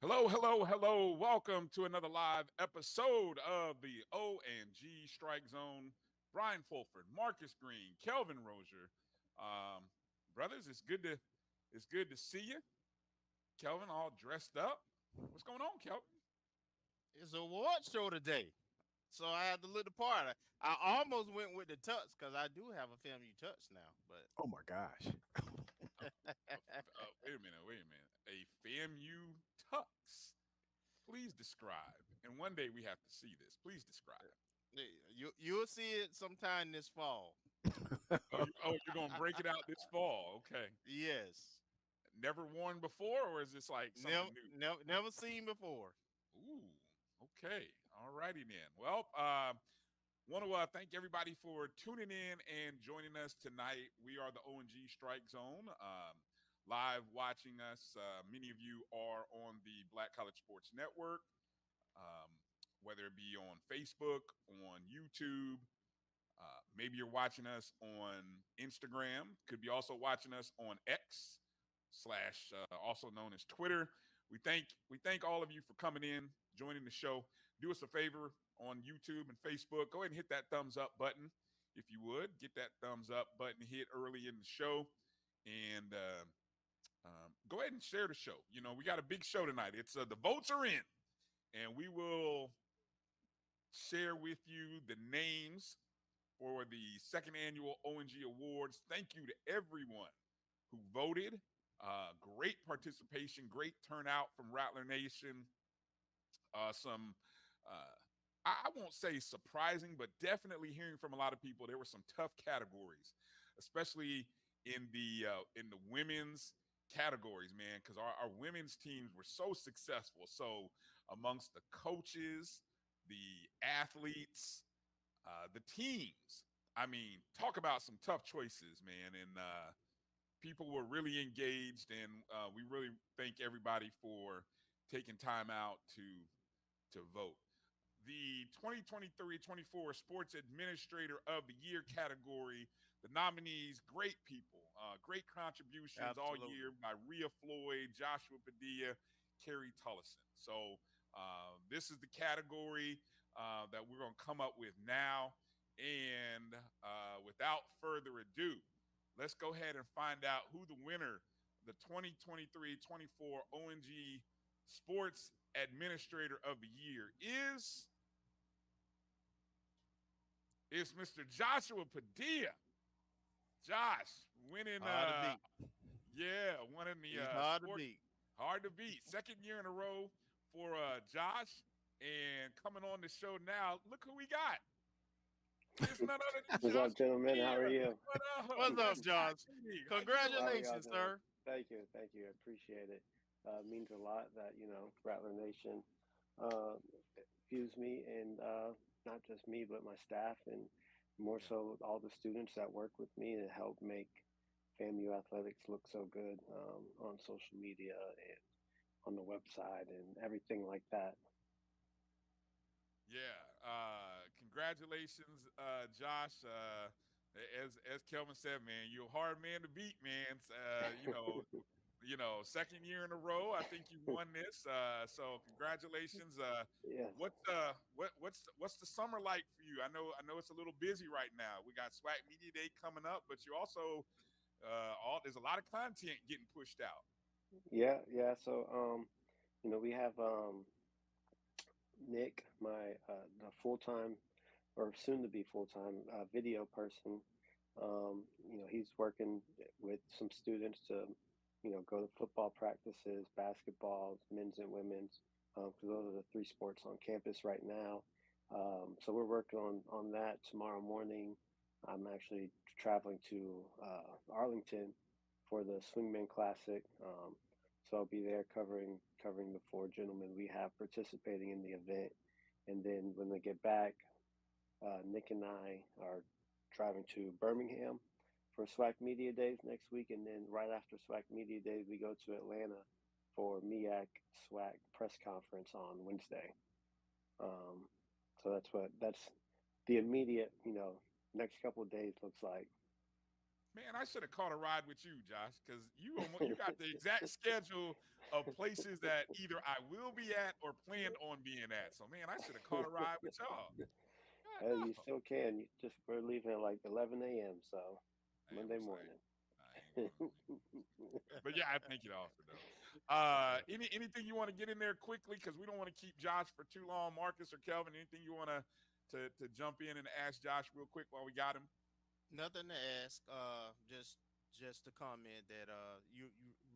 Hello, hello, hello. Welcome to another live episode of the O&G StrikeZone. Brian Fulford, Marcus Green, Kelvin Rozier. Brothers, it's good to see you. Kelvin all dressed up. What's going on, Kelvin? It's a award show today. So I had to look the part. I almost went with the tux because I do have a FAMU tux now. But Oh my gosh. Wait a minute. A FAMU tux. Please describe. And one day we have to see this. Please describe. you'll see it sometime this fall. You're going to break it out this fall. Okay. Yes. Never worn before, or is this like Never, something new? never seen before. Ooh, okay. All righty then. Well, want to thank everybody for tuning in and joining us tonight. We are the O&G Strike Zone. Live watching us. Many of you are on the Black College Sports Network, um, whether it be on Facebook, on YouTube. Maybe you're watching us on Instagram. Could be also watching us on X slash also known as Twitter. We thank all of you for coming in, joining the show. Do us a favor on YouTube and Facebook. Go ahead and hit that thumbs up button if you would. Get that thumbs up button hit early in the show, and go ahead and share the show. You know, we got a big show tonight. It's the votes are in, and we will share with you the names for the second annual O&G Awards. Thank you to everyone who voted. Great participation, great turnout from Rattler Nation. Some, uh, I won't say surprising, but definitely hearing from a lot of people, there were some tough categories, especially in the women's categories, man, because our women's teams were so successful. So amongst the coaches, the athletes, the teams. I mean, talk about some tough choices, man. And people were really engaged, and we really thank everybody for taking time out to vote. The 2023-24 Sports Administrator of the Year category, the nominees, great people, great contributions all year Absolutely. by Rhea Floyd, Joshua Padilla, Kerry Tullison. So this is the category that we're going to come up with now. And without further ado, let's go ahead and find out who the winner, the 2023-24 O&G Sports Administrator of the Year is. It's Mr. Joshua Padilla. Josh winning, Hard to beat. winning the He's hard to sport. beat. Hard to beat. Second year in a row for Josh. And coming on the show now, look who we got. It's none other than What's Josh up, gentlemen? How are Padilla. you? What up? What's up, West Side Josh? City. How you doing? How are y'all Congratulations, doing? sir. Thank you. I appreciate it. Means a lot that Rattler Nation uh, views me, and not just me, but my staff, and more Yeah. so all the students that work with me to help make FAMU Athletics look so good on social media and on the website and everything like that. Yeah. Congratulations, Josh. As Kelvin said, man, you're a hard man to beat, man. Second year in a row. I think you won this. So congratulations. Yes. What's the summer like for you? I know it's a little busy right now. We got SWAC Media Day coming up, but you also all there's a lot of content getting pushed out. Yeah. So, we have Nick, my the full time or soon to be full time video person. He's working with some students to, go to football practices, basketball, men's and women's, because those are the three sports on campus right now. So we're working on that tomorrow morning. I'm actually traveling to Arlington for the Swingman Classic. So I'll be there covering the four gentlemen we have participating in the event. And then when they get back, Nick and I are driving to Birmingham for SWAC Media Days next week, and then right after SWAC Media Days, we go to Atlanta for MEAC SWAC press conference on Wednesday. Um, so that's the immediate, next couple of days looks like. Man, I should have caught a ride with you, Josh, because you got the exact schedule of places that either I will be at or planned on being at. So, man, I should have caught a ride with y'all. God, Well, you no. still can. We're leaving at like 11 a.m. So I ain't Monday gonna say. morning. I ain't gonna. But yeah, I thank you to offer though. Anything you want to get in there quickly because we don't want to keep Josh for too long. Marcus or Kelvin, anything you want to jump in and ask Josh real quick while we got him? Nothing to ask. Just to comment that you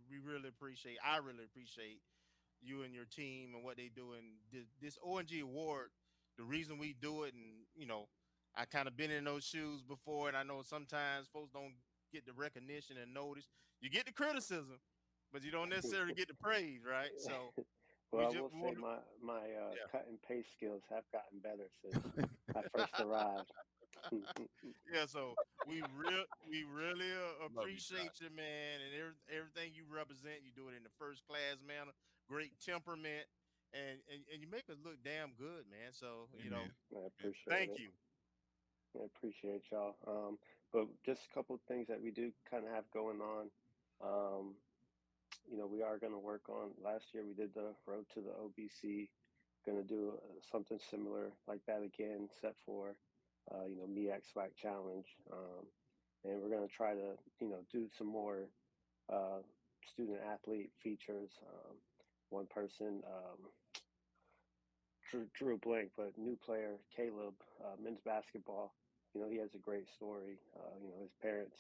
we really appreciate. I really appreciate you and your team and what they do. And this O&G award, the reason we do it, and I kind of been in those shoes before, and I know sometimes folks don't get the recognition and notice. You get the criticism, but you don't necessarily get the praise, right? So Well, we I just will we say want my to, cut and paste skills have gotten better since I first arrived. yeah. So we really Love you, Josh. appreciate you, man, and everything you represent. You do it in the first class manner, great temperament, and you make us look damn good, man. So Amen. I Amen to appreciate that. thank it. you. I appreciate y'all. But just a couple of things that we do kind of have going on. Um, we are going to work on. Last year we did the road to the OBC. Going to do something similar like that again, set for MEAC SWAC challenge, and we're going to try to do some more uh, student athlete features. One person drew a blank, but new player Caleb, men's basketball. He has a great story. His parents,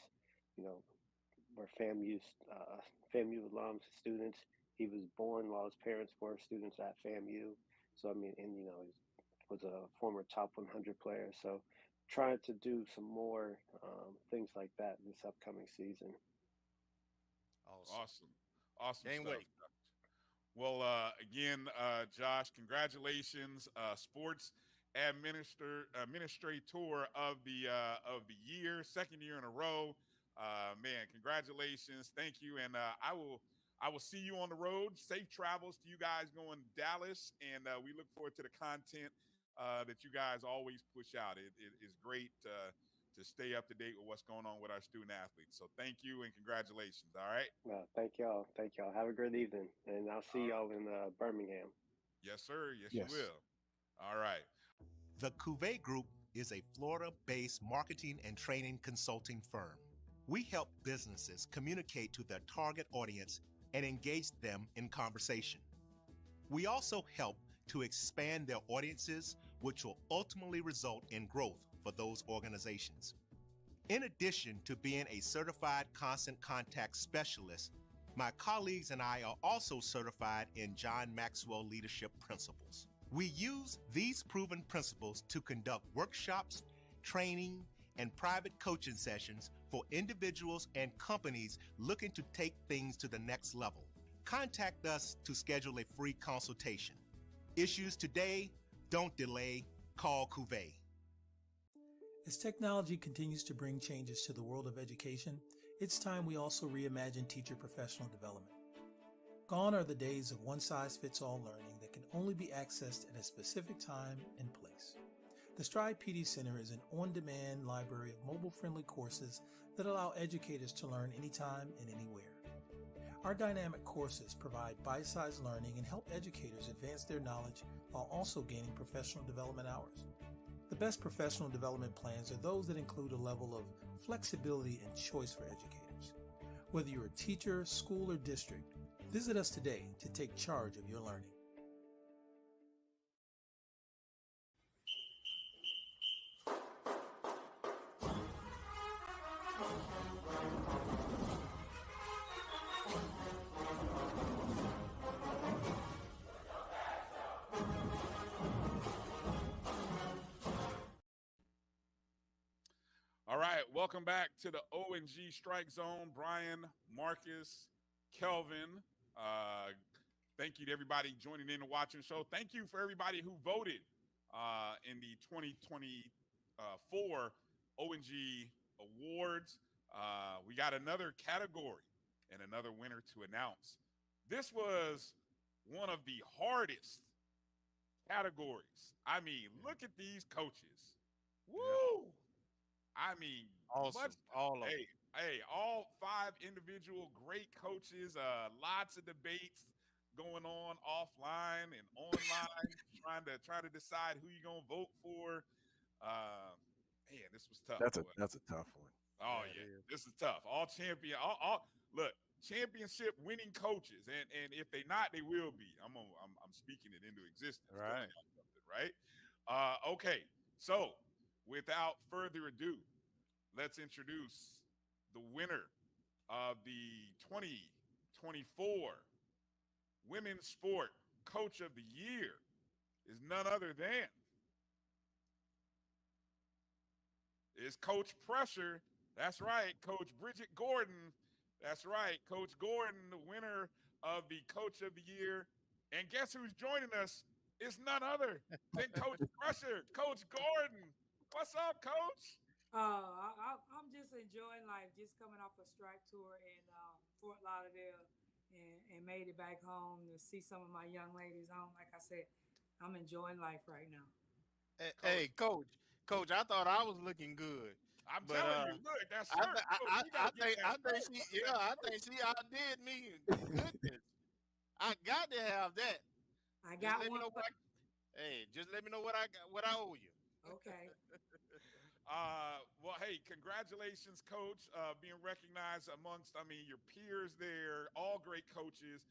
you know, were FAMU alums, students. He was born while his parents were students at FAMU. So I mean, and he was a former top 100 player. So trying to do some more things like that this upcoming season. Awesome. Awesome. Awesome Can't stuff. wait. Well, again, Josh, congratulations, sports administrator of the year, second year in a row. Man, congratulations, thank you, and I will see you on the road. Safe travels to you guys going to Dallas, and we look forward to the content that you guys always push out. It is great to stay up to date with what's going on with our student athletes. So thank you and congratulations. All right. Thank y'all. Thank y'all. Have a great evening, and I'll see All right. y'all in Birmingham. Yes, sir. Yes, you Yes. will. All right. The Cuvée Group is a Florida-based marketing and training consulting firm. We help businesses communicate to their target audience and engage them in conversation. We also help to expand their audiences, which will ultimately result in growth for those organizations. In addition to being a certified constant contact specialist, my colleagues and I are also certified in John Maxwell Leadership Principles. We use these proven principles to conduct workshops, training, and private coaching sessions for individuals and companies looking to take things to the next level. Contact us to schedule a free consultation. Issues today, don't delay, call Cuvée. As technology continues to bring changes to the world of education, it's time we also reimagine teacher professional development. Gone are the days of one-size-fits-all learning that can only be accessed at a specific time and place. The Stride PD Center is an on-demand library of mobile-friendly courses that allow educators to learn anytime and anywhere. Our dynamic courses provide bite-sized learning and help educators advance their knowledge while also gaining professional development hours. The best professional development plans are those that include a level of flexibility and choice for educators. Whether you're a teacher, school, or district, visit us today to take charge of your learning. All right. Welcome back to the O&G Strike Zone. Brian, Marcus, Kelvin. Thank you to everybody joining in and watching the show. Thank you for everybody who voted in the 2024 O&G Awards. We got another category and another winner to announce. This was one of the hardest categories. I mean, look at these coaches. Woo! I mean, Awesome. much. All of them. Hey, all five individual great coaches. Lots of debates. going on offline and online, trying to decide who you're gonna vote for. Uh, Man, this was tough, boy. That's a tough one. Oh Yeah, it yeah, is. this is tough. All look, championship winning coaches, and if they not, they will be. I'm speaking it into existence, telling Right. y'all something, right? Okay, so without further ado, let's introduce the winner of the 2024 Women's Sport Coach of the Year is none other than is Coach Pressure. That's right, Coach Bridget Gordon. That's right, Coach Gordon, the winner of the Coach of the Year. And guess who's joining us? Is none other than Coach Pressure, Coach Gordon. What's up, Coach? I'm just enjoying life. Just coming off a strike tour in Fort Lauderdale, and made it back home to see some of my young ladies home. Like I said, I'm enjoying life right now. Hey, Coach, coach, I thought I was looking good, I'm but telling you, look, that I shirt, th- I, Coach. I We got to get that I think shirt. she, That yeah, I think she outdid me. Goodness, I got to have that. I Just got let me one know for what. Hey, just let me know what I got, what I owe you. okay. Well, hey, congratulations, Coach, being recognized amongst, I mean, your peers there, all great coaches.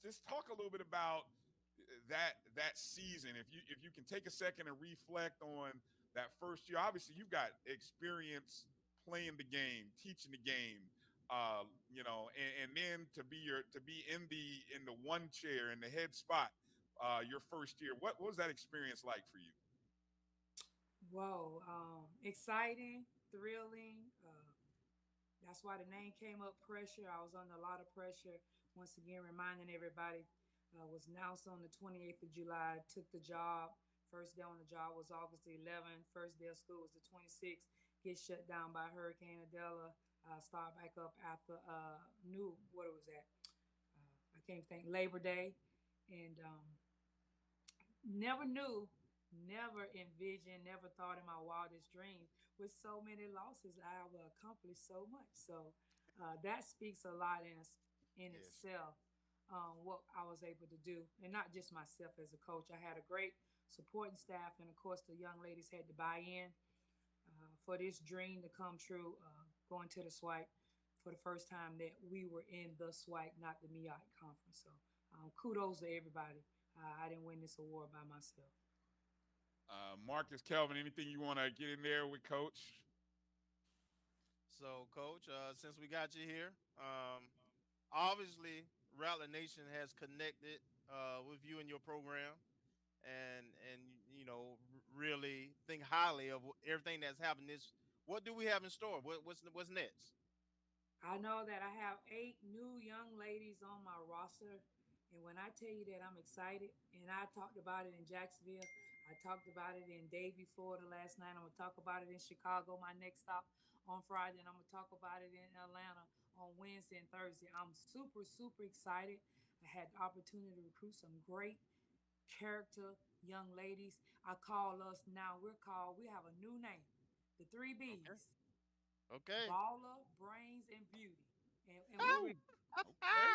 Just talk a little bit about that season. If you can take a second and reflect on that first year. Obviously, you've got experience playing the game, teaching the game. And then to be in the one chair in the head spot, your first year. What was that experience like for you? Whoa, exciting, thrilling. That's why the name came up. Pressure. I was under a lot of pressure. Once again, reminding everybody, was announced on the 28th of July. Took the job. First day on the job was August the 11th. First day of school was the 26th. Get shut down by Hurricane Adela. Start back up after knew what it was at. I can't think Labor Day, and never knew, never envisioned, never thought in my wildest dreams with so many losses I will accomplish so much. So that speaks a lot in Yes. itself, what I was able to do, and not just myself as a coach. I had a great supporting staff, and of course the young ladies had to buy in for this dream to come true. Going to the SWAC for the first time that we were in the SWAC, not the MEOT conference. So kudos to everybody. I didn't win this award by myself. Marcus, Kelvin, anything you want to get in there with Coach? So, coach, since we got you here, obviously, Rattler Nation has connected with you and your program, and really think highly of everything that's happened. What do we have in store? What's next? I know that I have 8 new young ladies on my roster. And when I tell you that I'm excited, and I talked about it in Jacksonville, I talked about it in Davie, Florida last night. I'm going to talk about it in Chicago, my next stop on Friday. And I'm going to talk about it in Atlanta on Wednesday and Thursday. I'm super, super excited. I had the opportunity to recruit some great character young ladies. I call us now, we have a new name, the three Okay. B's: Okay. baller, brains, and beauty. And we Oh, ready. Okay.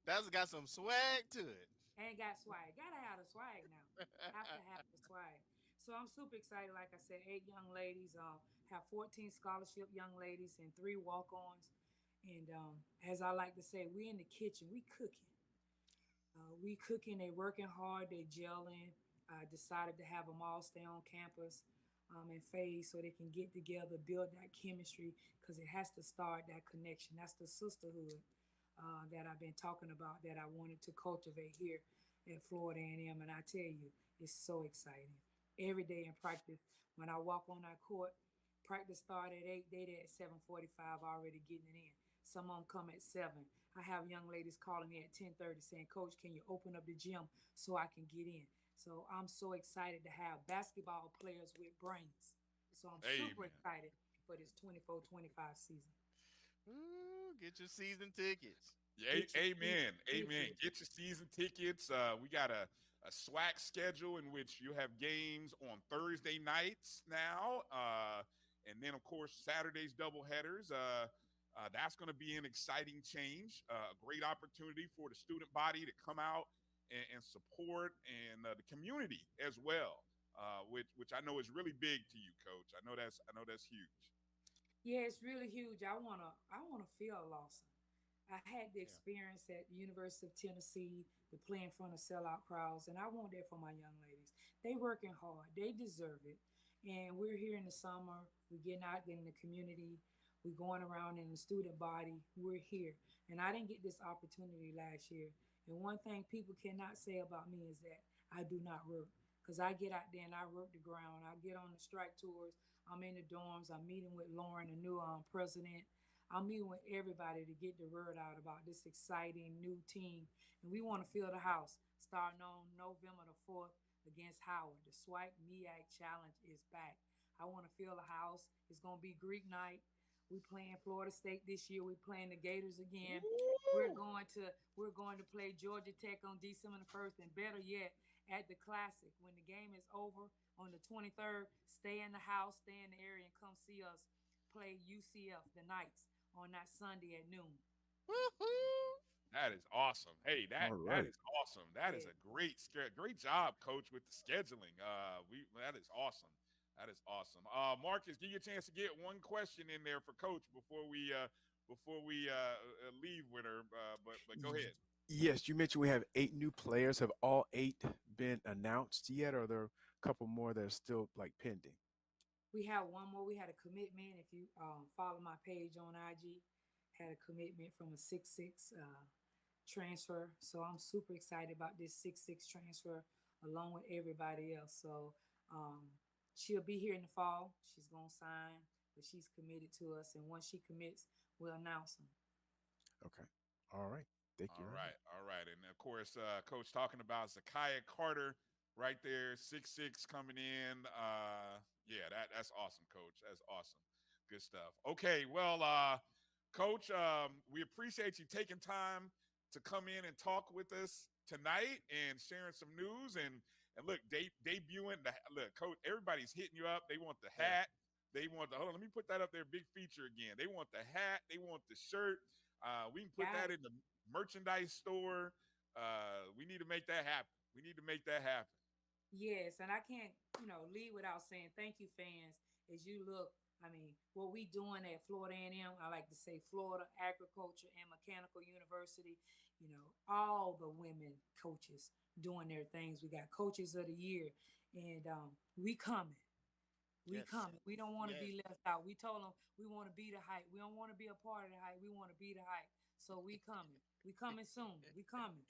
that's got some swag to it. And got swag. Gotta have the swag now. Have to have the swag. So I'm super excited. Like I said, 8 young ladies. Have 14 scholarship young ladies and 3 walk-ons. And as I like to say, we in the kitchen. We cooking. We cooking. They working hard. They gelling. I decided to have them all stay on campus and phase so they can get together, build that chemistry, because it has to start that connection. That's the sisterhood that I've been talking about that I wanted to cultivate here at Florida A&M. And I tell you, it's so exciting. Every day in practice, when I walk on that court, practice start at 8, they there at 7:45 already getting it in. Some of them come at 7. I have young ladies calling me at 10:30 saying, Coach, can you open up the gym so I can get in? So I'm so excited to have basketball players with brains. So I'm super Amen. excited for this 24-25 season. Ooh, get your season tickets. Yeah, Get your amen. Amen. tickets. Get your season tickets. We got a SWAC schedule in which you have games on Thursday nights now. And then, of course, Saturday's double headers. That's going to be an exciting change, a great opportunity for the student body to come out and support, and the community as well, which I know is really big to you, Coach. I know that's huge. Yeah, it's really huge. I wanna feel Lawson. I had the Yeah. experience at the University of Tennessee to play in front of sellout crowds, and I want that for my young ladies. They working hard, they deserve it, and we're here in the summer. We're getting out in the community. We're going around in the student body. We're here, and I didn't get this opportunity last year. And one thing people cannot say about me is that I do not work, because I get out there and I work the ground. I get on the strike tours. I'm in the dorms. I'm meeting with Lauren, the new president. I'm meeting with everybody to get the word out about this exciting new team. And we want to fill the house starting on November the 4th against Howard. The SWAC MEAC Challenge is back. I want to fill the house. It's going to be Greek night. We playing Florida State this year. We playing the Gators again. We're going to play Georgia Tech on December the 1st, and better yet, at the Classic when the game is over on the 23rd. Stay in the house, stay in the area, and come see us play UCF, the Knights, on that Sunday at noon. Woohoo! That is awesome. Hey, that All that right. is awesome. That is Yeah. a great job, Coach, with the scheduling. That is awesome. That is awesome. Marcus, give you a chance to get one question in there for Coach before we leave with her. But go ahead. Yes, you mentioned we have 8 new players. Have all 8 been announced yet, or are there a couple more that are still like pending? We have one more. We had a commitment. If you follow my page on IG, had a commitment from a 6'6" transfer. So I'm super excited about this 6'6" transfer along with everybody else. So she'll be here in the fall. She's gonna sign, but she's committed to us. And once she commits, we'll announce them. Okay. All right. Thank you. All very right, all right, and of course, Coach talking about Zakiah Carter right there, 6'6" coming in. Yeah, that's awesome, Coach. That's awesome. Good stuff. Okay, well, Coach, we appreciate you taking time to come in and talk with us tonight and sharing some news and look, debuting the look, Coach. Everybody's hitting you up. They want the Yeah. hat. They want the hold on. Let me put that up there. Big feature again. They want the hat. They want the shirt. We can put Got that it. in the merchandise store. We need to make that happen. We need to make that happen. Yes, and I can't, leave without saying thank you, fans. As you look, I mean, what we doing at Florida A&M, I like to say Florida Agriculture and Mechanical University. All the women coaches doing their things. We got coaches of the year, and we coming. We Yes. coming. We don't want to Yes. be left out. We told them we want to be the hype. We don't want to be a part of the hype. We want to be the hype. So we coming. We coming soon. We coming.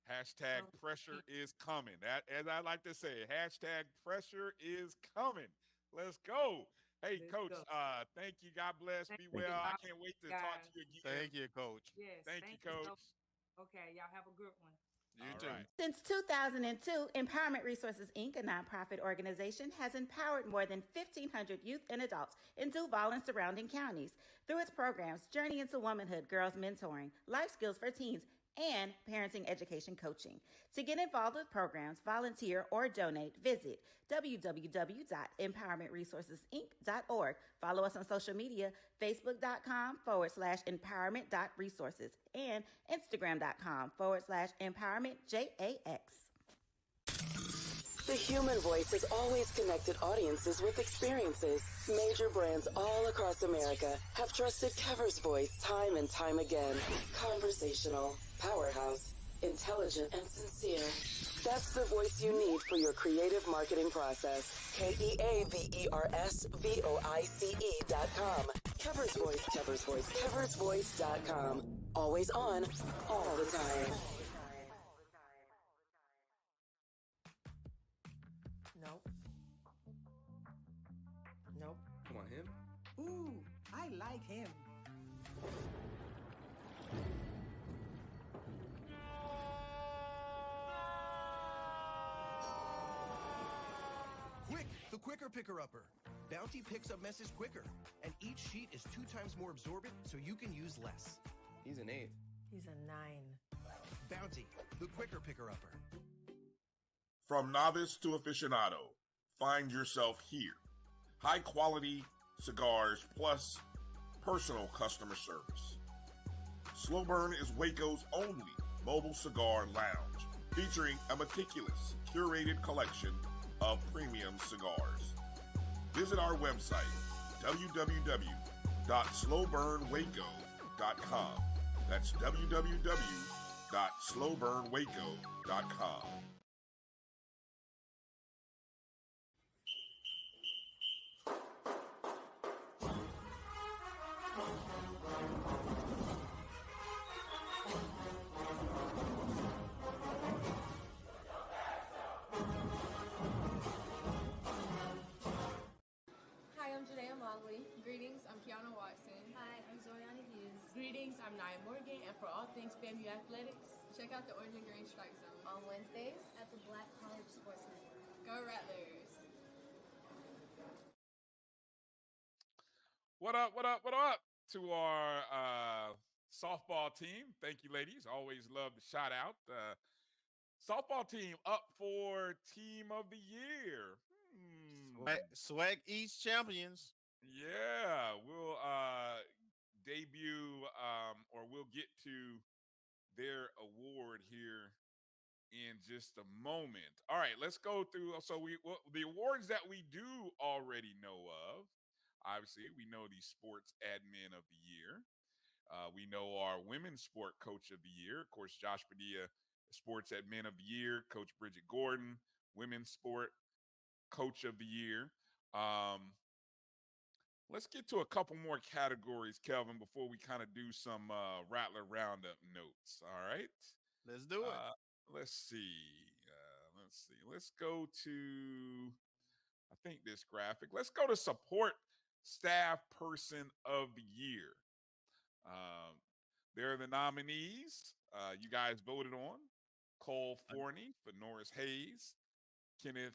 Hashtag So pressure is coming. That, as I like to say, hashtag pressure is coming. Let's go. Hey, let's Coach, go. thank you. God bless. Thank Be Thank you, well. you. I all can't wait to talk to guys. you again. Thank you, Coach. Yes, Thank you, thank you so. Coach. Okay, y'all have a good one. You All too. right. Since 2002, Empowerment Resources Inc., a nonprofit organization, has empowered more than 1,500 youth and adults in Duval and surrounding counties through its programs Journey into Womanhood, Girls Mentoring, Life Skills for Teens, and Parenting Education Coaching. To get involved with programs, volunteer, or donate, visit www.empowermentresourcesinc.org. Follow us on social media, facebook.com/empowerment.resources and instagram.com/empowermentJAX. The human voice has always connected audiences with experiences. Major brands all across America have trusted Kever's voice time and time again. Conversational, powerhouse, intelligent, and sincere. That's the voice you need for your creative marketing process. KEAVERSVOICE.com. Kever's Voice, Kever's Voice, KeversVoice.com. Always on, all the time. Nope. Nope. Come on, him? Ooh, I like him. Quick, the quicker picker-upper. Bounty picks up messes quicker, and each sheet is 2 times more absorbent so you can use less. He's an 8. He's a 9. Bounty, the quicker picker-upper. From novice to aficionado, find yourself here. High quality cigars plus personal customer service. Slow Burn is Waco's only mobile cigar lounge, featuring a meticulous, curated collection of premium cigars. Visit our website, www.slowburnwaco.com. That's www.slowburnwaco.com. Greetings, I'm Kiana Watson. Hi, I'm Zoriana Hughes. Greetings, I'm Nia Morgan, and for all things FAMU Athletics, check out the O&G StrikeZone on Wednesdays at the Black College Sports Network. Go Rattlers! What up, what up, what up to our softball team. Thank you, ladies. Always love the shout out. Softball team up for Team of the Year. SWAC East champions. Yeah, we'll debut or we'll get to their award here in just a moment. All right, let's go through. So the awards that we do already know of. Obviously, we know the Sports Admin of the Year. We know our Women's Sport Coach of the Year. Of course, Josh Padilla, Sports Admin of the Year. Coach Bridget Gordon, Women's Sport Coach of the Year. Let's get to a couple more categories, Kelvin, before we kind of do some Rattler Roundup notes. All right? Let's do it. Let's see. Let's go to, I think, this graphic. Let's go to Support Staff Person of the Year. There are the nominees you guys voted on. Cole Forney for Norris Hayes, Kenneth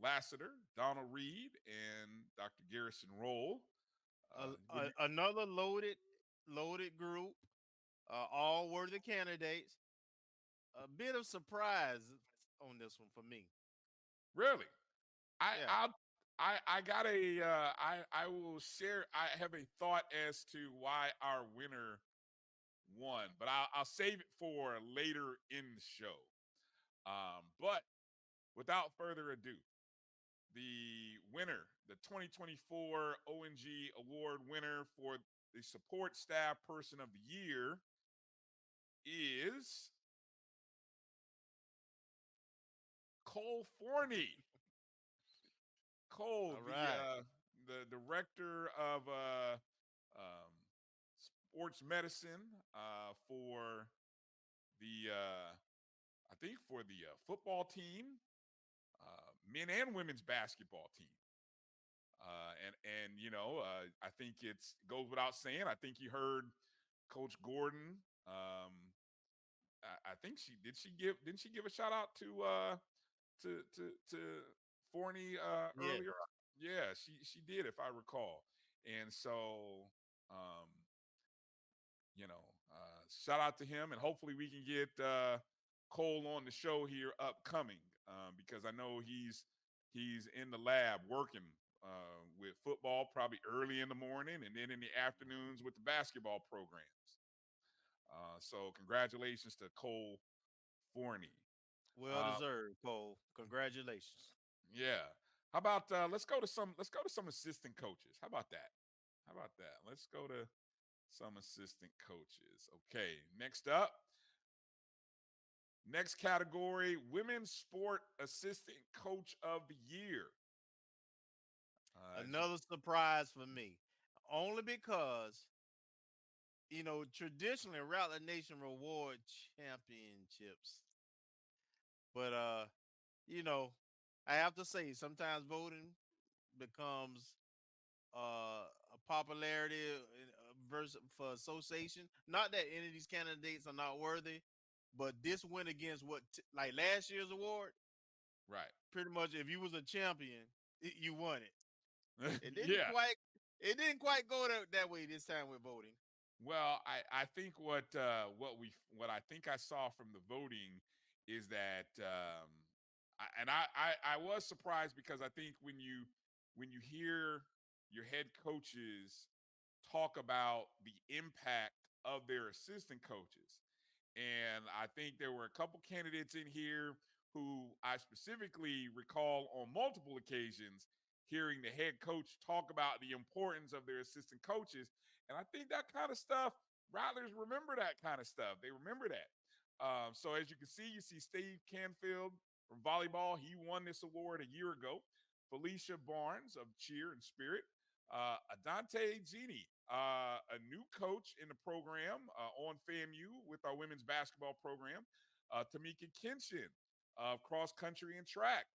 Lassiter, Donald Reed, and Dr. Garrison Roll. Another loaded group, all worthy candidates. A bit of surprise on this one for me. Really? I got I will share. I have a thought as to why our winner won, but I'll save it for later in the show. But without further ado, the winner, the 2024 O&G Award winner for the Support Staff Person of the Year is Cole Forney. Cole, the director of sports medicine for the I think for the football team, men and women's basketball team. And you know, I think it's goes without saying. I think you heard Coach Gordon. I think didn't she give a shout out to Forney earlier? Yeah, she did, if I recall. And so you know, shout out to him, and hopefully we can get Cole on the show here upcoming, because I know he's in the lab working with football probably early in the morning and then in the afternoons with the basketball programs. So congratulations to Cole Forney. Well deserved, Cole. Congratulations. Yeah. How about let's go to some assistant coaches. How about that? Let's go to some assistant coaches. Okay, next up. Next category, Women's Sport Assistant Coach of the Year. Another surprise for me. Only because, you know, traditionally Rattler Nation reward championships. But you know, I have to say sometimes voting becomes a popularity versus for association. Not that any of these candidates are not worthy, but this went against what like last year's award. Right. Pretty much, if you was a champion, you won it. It didn't quite go that way this time with voting. Well, I think what I think I saw from the voting is that I was surprised, because I think when you hear your head coaches talk about the impact of their assistant coaches. And I think there were a couple candidates in here who I specifically recall on multiple occasions hearing the head coach talk about the importance of their assistant coaches. And I think that kind of stuff, Rattlers remember that kind of stuff. They remember that. So as you see Steve Canfield from volleyball. He won this award a year ago. Felicia Barnes of cheer and spirit. Adante Genie, a new coach in the program on FAMU with our women's basketball program. Tamika Kinshin of cross country and track,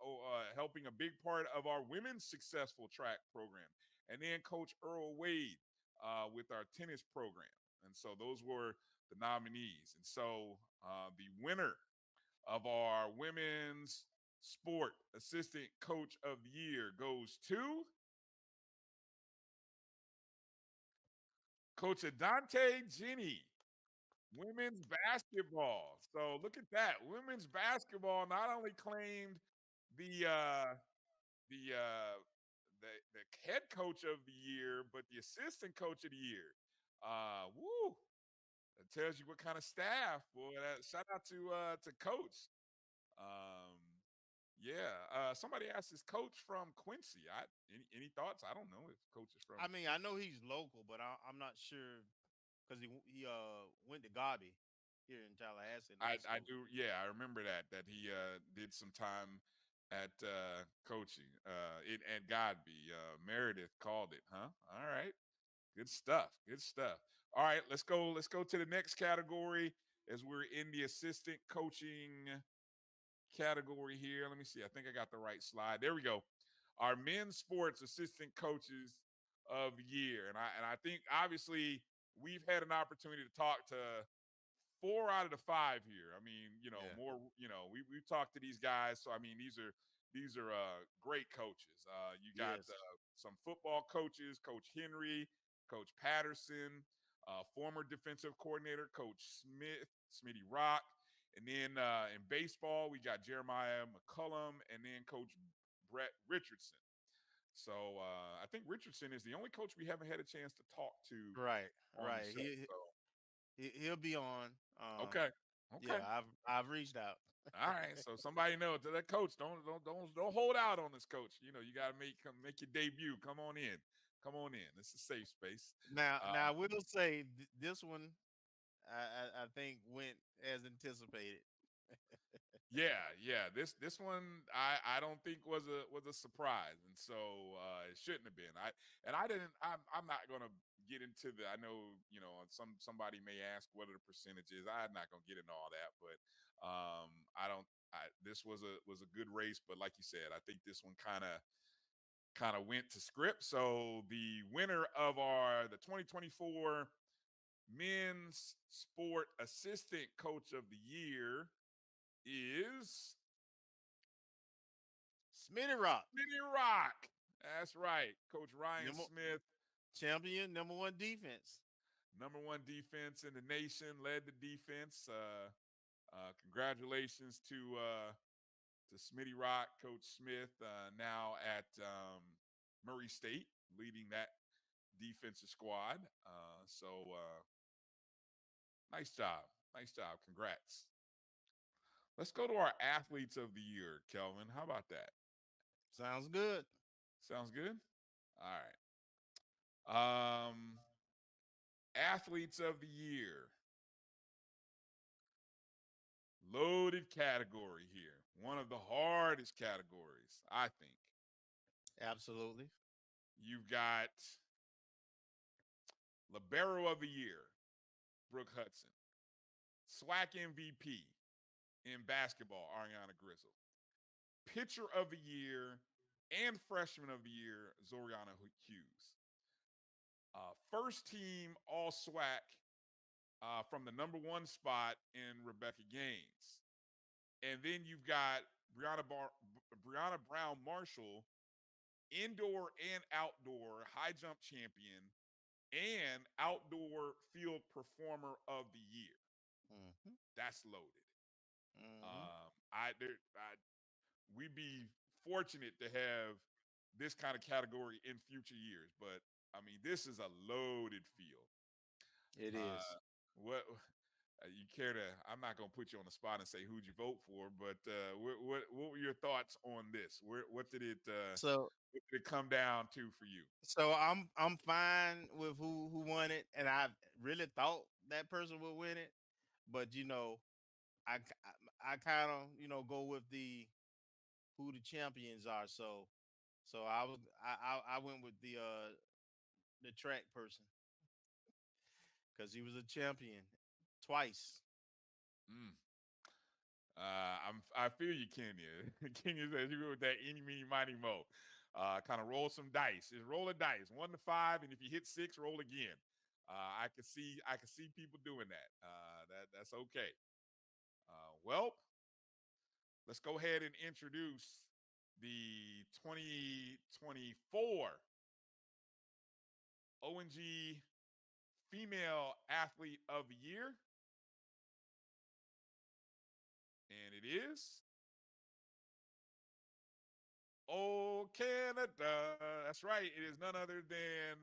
helping a big part of our women's successful track program. And then Coach Earl Wade with our tennis program. And so those were the nominees. And so the winner of our women's sport assistant coach of the year goes to Coach Adante Genie, women's basketball. So look at that. Women's basketball not only claimed the the uh the head coach of the year, but the assistant coach of the year. Woo! That tells you what kind of staff. Boy, shout out to Coach. Um, yeah. Somebody asked, is Coach from Quincy? Any thoughts? I don't know if Coach is from. I mean, I know he's local, but I'm not sure because he went to Gabi here in Tallahassee. I do. Yeah, I remember that he did some time at coaching at Godby. Meredith called it, huh? All right. Good stuff. Good stuff. All right, let's go. Let's go to the next category as we're in the assistant coaching category here. Let me see. I think I got the right slide. There we go. Our men's sports assistant coaches of the year, and I think obviously we've had an opportunity to talk to 4 out of the 5 here. I mean, Yeah. more. We've talked to these guys, so I mean, these are great coaches. You got Yes. some football coaches, Coach Henry, Coach Patterson, former defensive coordinator, Coach Smith, Smitty Rock. And then in baseball, we got Jeremiah McCullum and then Coach Brett Richardson. So I think Richardson is the only coach we haven't had a chance to talk to Right. on the Right. show. So, He'll be on. okay. Okay. Yeah, I've reached out. All right. So somebody know to that coach. Don't hold out on this coach. You got to make your debut. Come on in. Come on in. It's a safe space. Now I will say this one I think went as anticipated. Yeah. This one I don't think was a surprise, and so it shouldn't have been. I didn't. I'm not gonna get into the. I know somebody may ask what are the percentages. I'm not gonna get into all that, but I don't. This was a good race, but like you said, I think this one kind of went to script. So the winner of the 2024 men's sport assistant coach of the year is Smitty Rock. Smitty Rock. That's right. Coach Ryan Number, Smith, champion, #1 defense. number 1 defense in the nation, led the defense. Congratulations to Smitty Rock, Coach Smith, now at Murray State, leading that defensive squad. Nice job. Nice job. Congrats. Let's go to our athletes of the year, Kelvin. How about that? Sounds good. Sounds good? All right. Athletes of the year. Loaded category here. One of the hardest categories, I think. Absolutely. You've got Libero of the year, Brooke Hudson. SWAC MVP in basketball, Ariana Grizzle. Pitcher of the year and freshman of the year, Zoriana Hughes. First team all SWAC from the number 1 spot in Rebecca Gaines. And then you've got Brianna Brown Marshall, indoor and outdoor high jump champion and outdoor field performer of the year. Mm-hmm. That's loaded. Mm-hmm. We'd be fortunate to have this kind of category in future years, but I mean, this is a loaded field. It is. What you care to? I'm not gonna put you on the spot and say who'd you vote for, but what were your thoughts on this? What did it So what did it come down to for you? I'm fine with who won it, and I really thought that person would win it, but I kind of go with the who the champions are. So I went with the track person because he was a champion twice. Mm. I feel you, Kenya. Kenya says you go with that any, meeny, miny, mo. Kind of roll some dice. Just roll a dice, 1 to 5, and if you hit 6, roll again. I can see people doing that. That's okay. Well, let's go ahead and introduce the 2024 O&G Female Athlete of the Year, and it is Oh, Canada. That's right. It is none other than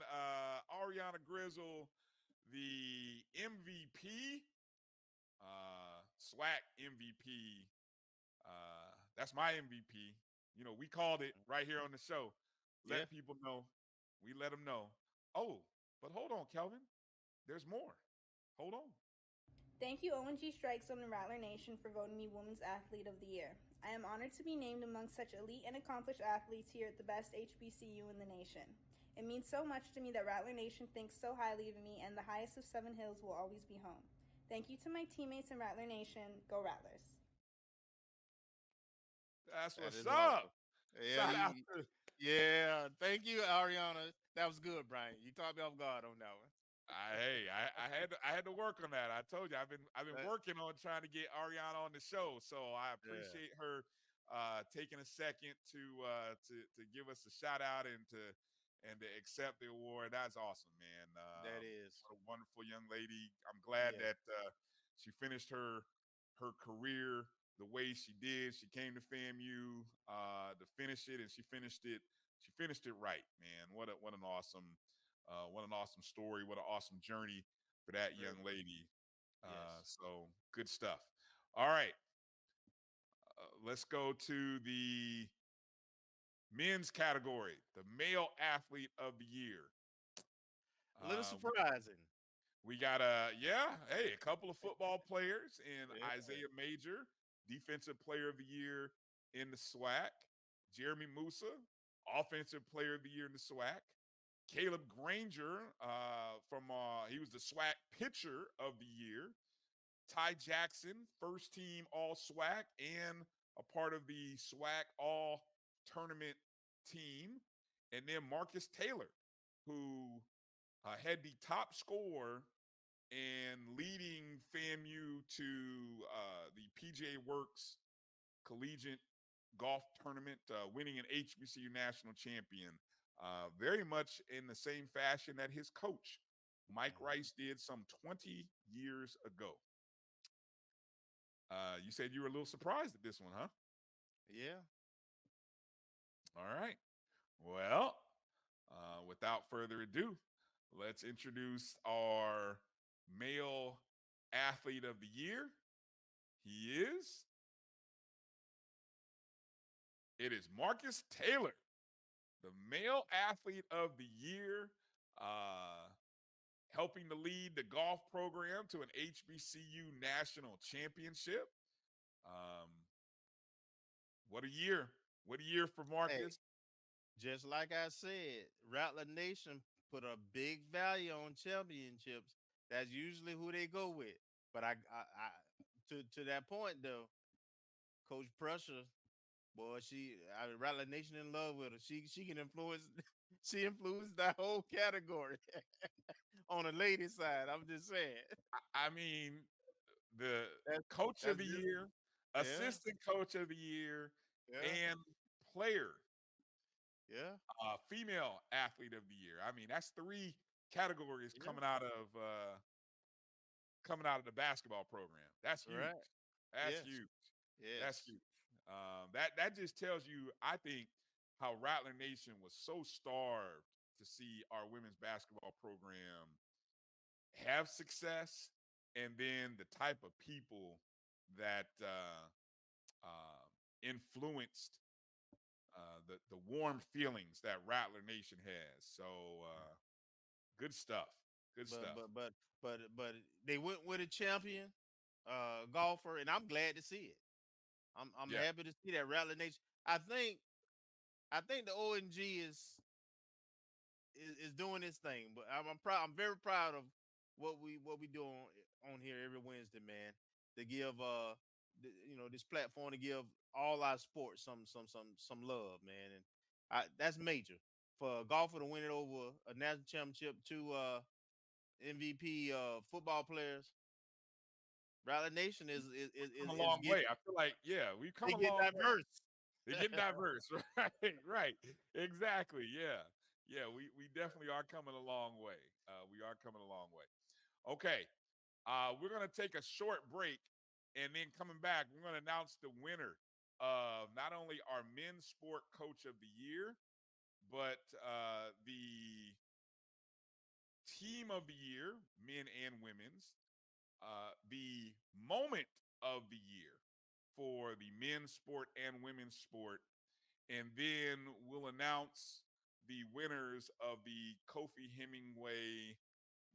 Ariana Grizzle, the MVP, SWAC MVP. That's my MVP. You know, we called it right here on the show. Yeah. Let people know. We let them know. Oh, but hold on, Kelvin. There's more. Hold on. Thank you, O&G StrikeZone and Rattler Nation, for voting me Women's Athlete of the Year. I am honored to be named among such elite and accomplished athletes here at the best HBCU in the nation. It means so much to me that Rattler Nation thinks so highly of me, and the highest of Seven Hills will always be home. Thank you to my teammates in Rattler Nation. Go Rattlers. That's That what's is up. awesome. Yeah, Shout out to yeah. Thank you, Ariana. That was good, Brian. You caught me off guard on that one. I had to work on that. I told you I've been Uh, working on trying to get Ariana on the show. So I yeah, appreciate her taking a second to give us a shout out and to accept the award. That's awesome, man. that is. What a wonderful young lady. I'm glad Yes, that she finished her career the way she did. She came to FAMU to finish it, and she finished it. She finished it right, man. What an awesome story. What an awesome journey for that very young much. lady. Yes. So good stuff. All right, let's go to the men's category, the male athlete of the year. A little Uh, surprising. we got a couple of football players in Yeah. Isaiah Major, defensive player of the year in the SWAC. Jeremy Musa, offensive player of the year in the SWAC. Caleb Granger he was the SWAC pitcher of the year. Ty Jackson, first team all SWAC and a part of the SWAC all tournament team. And then Marcus Taylor, who had the top score and leading FAMU to the PGA Works Collegiate Golf Tournament, winning an HBCU national champion, very much in the same fashion that his coach, Mike Rice, did some 20 years ago. You said you were a little surprised at this one, huh? Yeah. All right. Well, without further ado, let's introduce our male athlete of the year. It is Marcus Taylor, the male athlete of the year, helping to lead the golf program to an HBCU national championship. Um, what a year. What a year for Hey, Marcus. just like I said, Rattler Nation put a big value on championships. That's usually who they go with. But to that point though, Coach Prussia, boy, Rattler Nation in love with her. She can influence. She influenced that whole category on the ladies' side. I'm just saying. I mean, the That's coach of that's the just year, yeah, assistant coach of the year, yeah, and player, yeah, female athlete of the year. I mean, that's 3 categories yeah. coming out of the basketball program. That's huge. Right. That's Yes. huge. That's Yes. huge. That just tells you, I think, how Rattler Nation was so starved to see our women's basketball program have success, and then the type of people that influenced the warm feelings that Rattler Nation has. So good stuff. Good But stuff. but they went with a champion golfer, and I'm glad to see it. I'm Yeah. happy to see that Rattler Nation. I think the O&G is doing this thing, but I'm proud. I'm very proud of what we do on here every Wednesday, man. To give this platform to give all our sports some love, man, and that's major for a golfer to win it over a national championship, two MVP football players. Rattler Nation is Come a long way. I feel like, we've come they a get long way. diverse. They get diverse, right? Right. Exactly. Yeah. Yeah, we definitely are coming a long way. We are coming a long way. Okay. We're going to take a short break, and then coming back, we're going to announce the winner of not only our men's sport coach of the year, but the team of the year, men and women's, the moment of the year for the men's sport and women's sport. And then we'll announce the winners of the Kofi Hemingway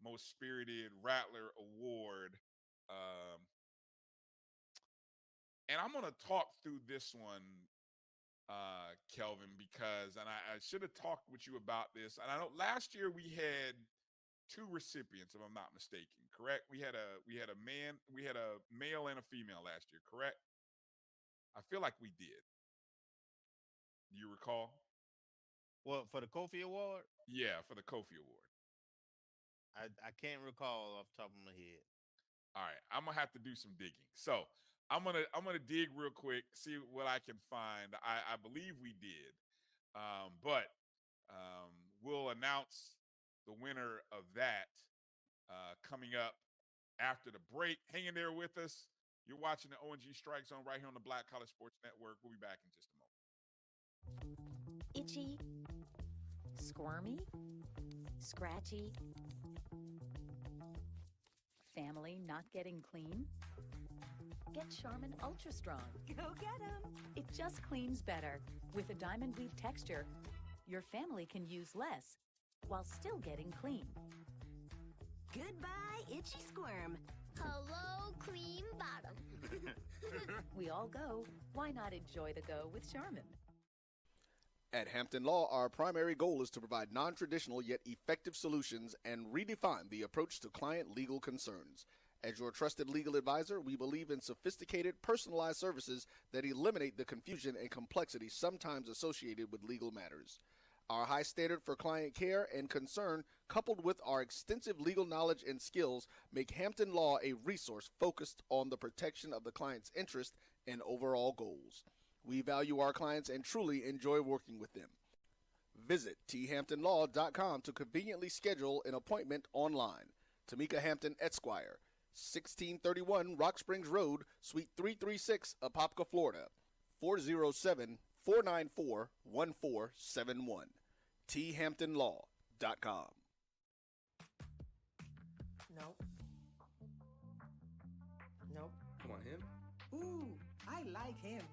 Most Spirited Rattler Award. And I'm going to talk through this one, Kelvin, because, and I should have talked with you about this. And I know last year we had two recipients, if I'm not mistaken, correct? We had a male and a female last year, correct? I feel like we did. Do you recall? What, for the Kofi Award? Yeah, for the Kofi Award. I can't recall off the top of my head. All right, I'm gonna have to do some digging. So I'm gonna dig real quick, see what I can find. I believe we did, but we'll announce the winner of that coming up after the break. Hang in there with us. You're watching the O&G Strike Zone right here on the Black College Sports Network. We'll be back in just a moment. Itchy, squirmy, scratchy, family not getting clean? Get Charmin Ultra Strong. Go get 'em! It just cleans better. With a diamond weave texture, your family can use less while still getting clean. Goodbye, itchy squirm. Hello, cream bottom. We all go. Why not enjoy the go with Charmin? At Hampton Law, our primary goal is to provide non-traditional yet effective solutions and redefine the approach to client legal concerns. As your trusted legal advisor, we believe in sophisticated, personalized services that eliminate the confusion and complexity sometimes associated with legal matters. Our high standard for client care and concern, coupled with our extensive legal knowledge and skills, make Hampton Law a resource focused on the protection of the client's interest and overall goals. We value our clients and truly enjoy working with them. Visit thamptonlaw.com to conveniently schedule an appointment online. Tamika Hampton Esquire, 1631 Rock Springs Road, Suite 336, Apopka, Florida, 407-494-1471. thamptonlaw.com. Nope. Nope. Come on, him. Ooh, I like him.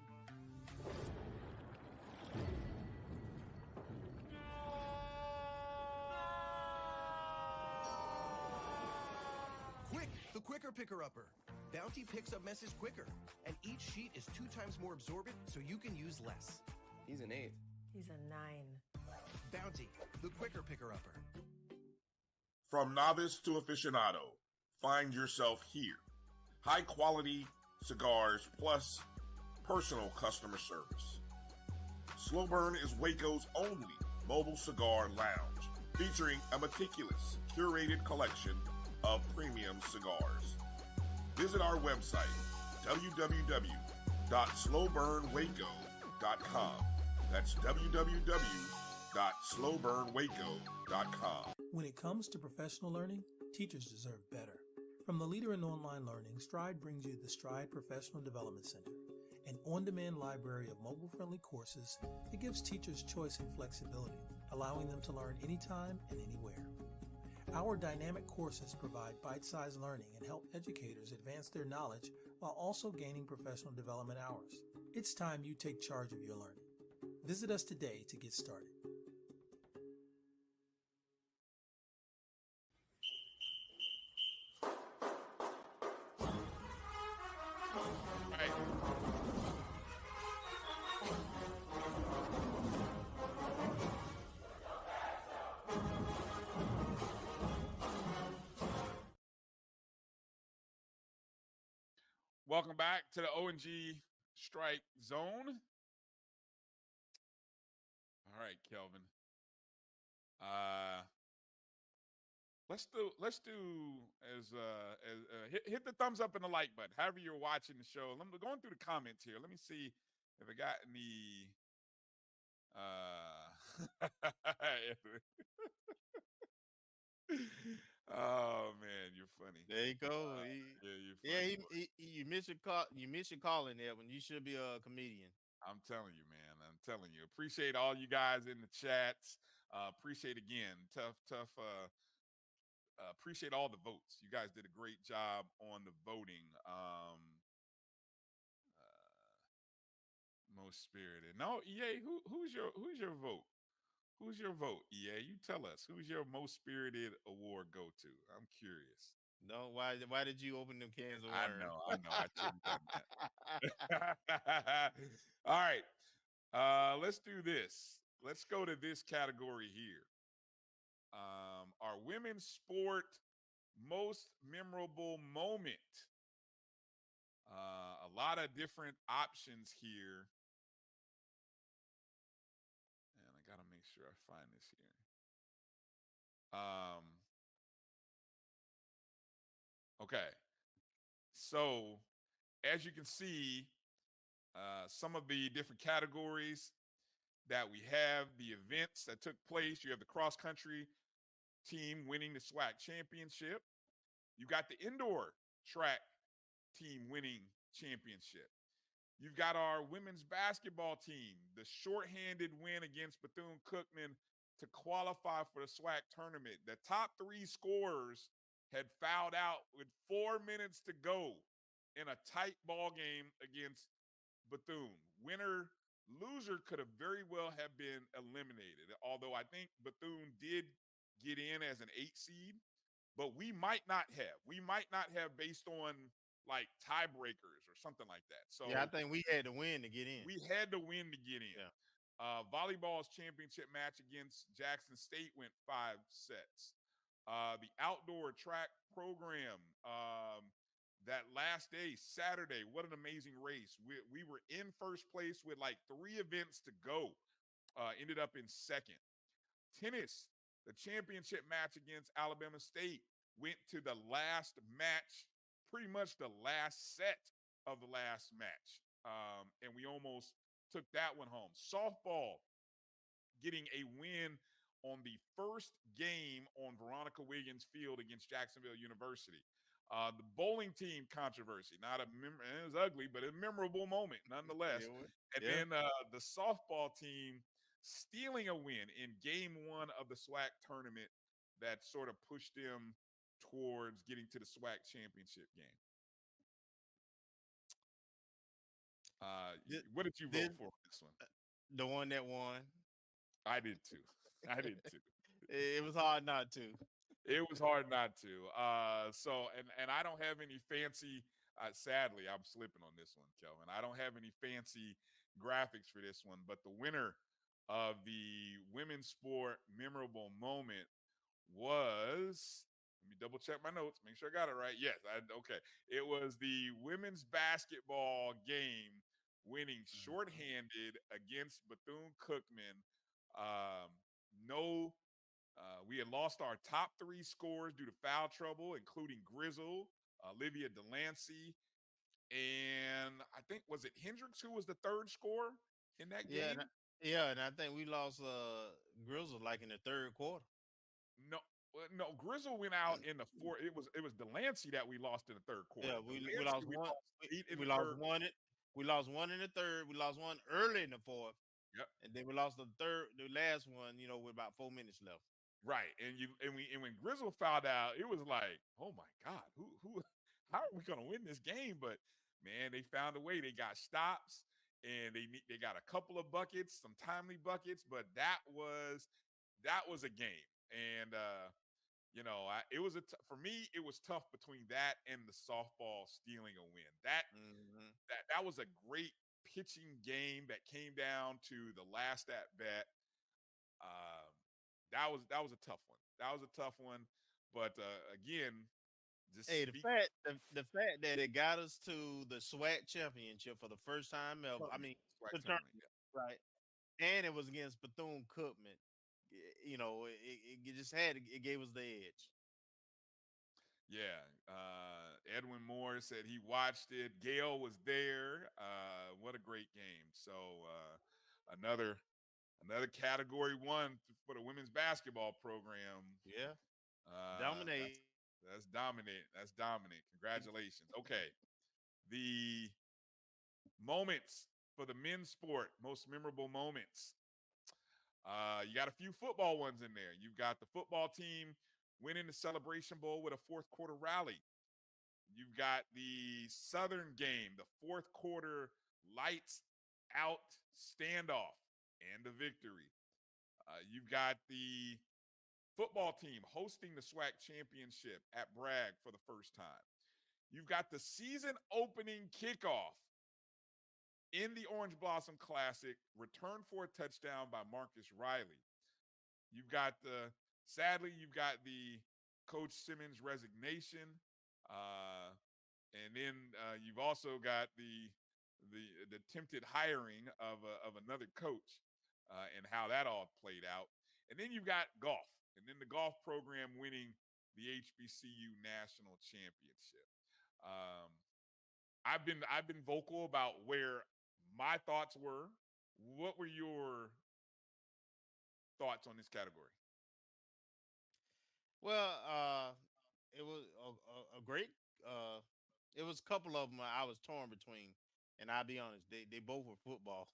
Quick, the quicker picker-upper. Bounty picks up messes quicker, and each sheet is 2 times more absorbent, so you can use less. He's an 8. He's a 9. Bounty, the quicker picker-upper. From novice to aficionado, find yourself here. High quality cigars plus personal customer service. Slow Burn is Waco's only mobile cigar lounge, featuring a meticulous, curated collection of premium cigars. Visit our website, www.slowburnwaco.com. That's www.slowburnwaco.com. When it comes to professional learning, teachers deserve better. From the leader in online learning, Stride brings you the Stride Professional Development Center, an on-demand library of mobile-friendly courses that gives teachers choice and flexibility, allowing them to learn anytime and anywhere. Our dynamic courses provide bite-sized learning and help educators advance their knowledge while also gaining professional development hours. It's time you take charge of your learning. Visit us today to get started. Welcome back to the O&G Strike Zone. All right, Kelvin. Let's do as hit the thumbs up and the like button. However you're watching the show. I'm going through the comments here. Let me see if I got any. Oh man, you're funny. There you go. You're funny. You miss your call. You miss your calling there when you should be a comedian. I'm telling you, man. I'm telling you. Appreciate all you guys in the chats. Appreciate again. Tough. Appreciate all the votes. You guys did a great job on the voting. Most spirited. No, EA. Who's your vote? Who's your vote, EA? You tell us. Who's your most spirited award go to? I'm curious. No, why did you open them cans of I worms? know. I shouldn't have done that. All right. Let's do this. Let's go to this category here. Our women's sport most memorable moment. A lot of different options here. And I got to make sure I find this here. Okay. So, as you can see, some of the different categories that we have, the events that took place. You have the cross country team winning the SWAC championship. You got the indoor track team winning championship. You've got our women's basketball team, the shorthanded win against Bethune-Cookman to qualify for the SWAC tournament. The top three scorers had fouled out with 4 minutes to go in a tight ball game against Bethune. Winner, loser could have very well have been eliminated, although I think Bethune did get in as an 8 seed, but we might not have. We might not have based on like tiebreakers or something like that. So yeah, I think we had to win to get in. We had to win to get in. Yeah. Volleyball's championship match against Jackson State went 5 sets. The outdoor track program, that last day, Saturday, what an amazing race. We were in first place with like 3 events to go. Ended up in second. Tennis, the championship match against Alabama State, went to the last match, pretty much the last set of the last match. And we almost took that one home. Softball getting a win on the first game on Veronica Wiggins Field against Jacksonville University. The bowling team controversy, it was ugly, but a memorable moment nonetheless. Then the softball team stealing a win in game 1 of the SWAC tournament that sort of pushed them towards getting to the SWAC championship game. What did you vote for on this one? The one that won. I did too. It was hard not to. It was hard not to. So I don't have any fancy. Sadly, I'm slipping on this one, Kelvin. I don't have any fancy graphics for this one, but the winner of the women's sport memorable moment was. Let me double check my notes. Make sure I got it right. Yes, okay. It was the women's basketball game winning shorthanded against Bethune-Cookman. We had lost our top 3 scorers due to foul trouble, including Grizzle, Olivia Delancey, and I think, was it Hendricks who was the 3rd scorer in that game? And I think we lost Grizzle like in the 3rd quarter. No, Grizzle went out in the 4th. It was Delancey that we lost in the 3rd quarter. Yeah, we lost one. We lost one in the 3rd. We lost one early in the 4th, Yep. And then we lost the last one, with about 4 minutes left. Right. And when Grizzle fouled out, it was like, oh my God, who how are we gonna win this game? But man, they found a way. They got stops and they got a couple of buckets, some timely buckets, but that was a game. And it was for me, it was tough between that and the softball stealing a win. That was a great pitching game that came down to the last at bat. Um, that was a tough one. That was a tough one. But again, just Hey, speak the fact that it got us to the SWAC championship for the first time ever. I mean, SWAC the tournament. tournament, right? And it was against Bethune Cookman. It just it gave us the edge. Yeah. Edwin Moore said he watched it. Gail was there. What a great game. So another category one for the women's basketball program. Yeah. Uh, Dominate. that's dominant. That's dominant. Congratulations. Okay. The moments for the men's sport, most memorable moments. You got a few football ones in there. You've got the football team winning the Celebration Bowl with a fourth quarter rally. You've got the Southern game, the fourth quarter lights out standoff and the victory. You've got the football team hosting the SWAC championship at Bragg for the first time. You've got the season opening kickoff in the Orange Blossom Classic, returned for a touchdown by Marcus Riley. Sadly, you've got the Coach Simmons resignation. And then you've also got the attempted hiring of another coach and how that all played out. And then you've got golf, and then the golf program winning the HBCU National Championship. Um, I've been vocal about where my thoughts were. What were your thoughts on this category? Well, it was a great. It was a couple of them I was torn between, and I'll be honest, they both were football.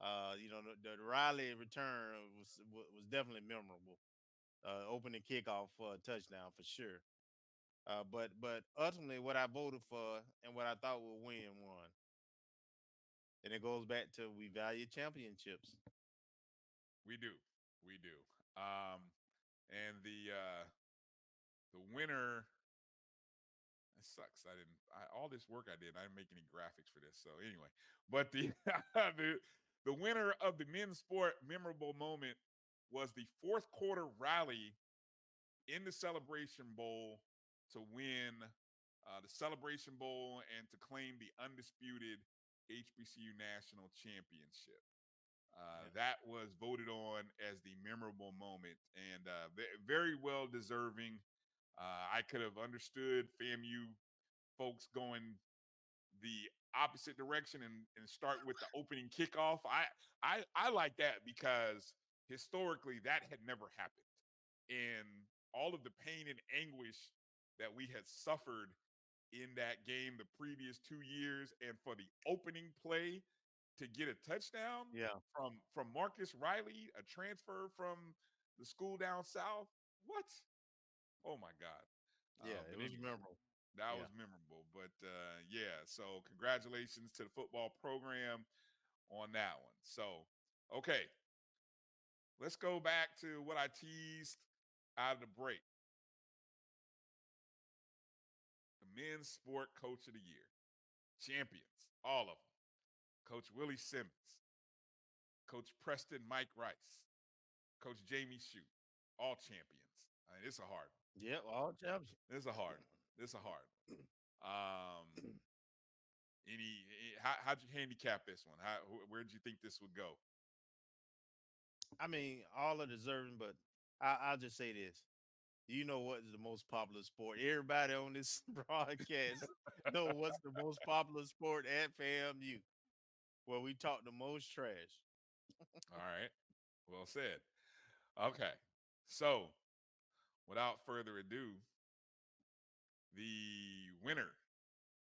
The Riley return was definitely memorable. Opening kickoff for a touchdown for sure. But ultimately, what I voted for and what I thought would win won, and it goes back to we value championships. We do, we do. And the winner. It sucks. All this work I did. I didn't make any graphics for this. So anyway, but the the winner of the men's sport memorable moment was the fourth quarter rally in the Celebration Bowl to win the Celebration Bowl and to claim the undisputed HBCU National Championship. That was voted on as the memorable moment and very well deserving. I could have understood FAMU folks going the opposite direction and start with the opening kickoff. I like that because historically that had never happened. And all of the pain and anguish that we had suffered in that game the previous 2 years, and for the opening play to get a touchdown Yeah. from Marcus Riley, a transfer from the school down south. What? Oh my God. Yeah, But it was anyway, memorable. that Yeah. was memorable. But yeah, so congratulations to the football program on that one. So, okay, let's go back to what I teased out of the break. The men's sport coach of the year. Champions, all of them. Coach Willie Simmons, Coach Preston Mike Rice, Coach Jamie Shute, all champions. I mean, it's a hard one. Yep, all champions. It's a hard one. It's a hard one. How'd you handicap this one? Where did you think this would go? I mean, all are deserving, but I'll just say this. You know what is the most popular sport? Everybody on this broadcast know what's the most popular sport at FAMU, where we talk the most trash. All right. Well said. Okay. So, without further ado, the winner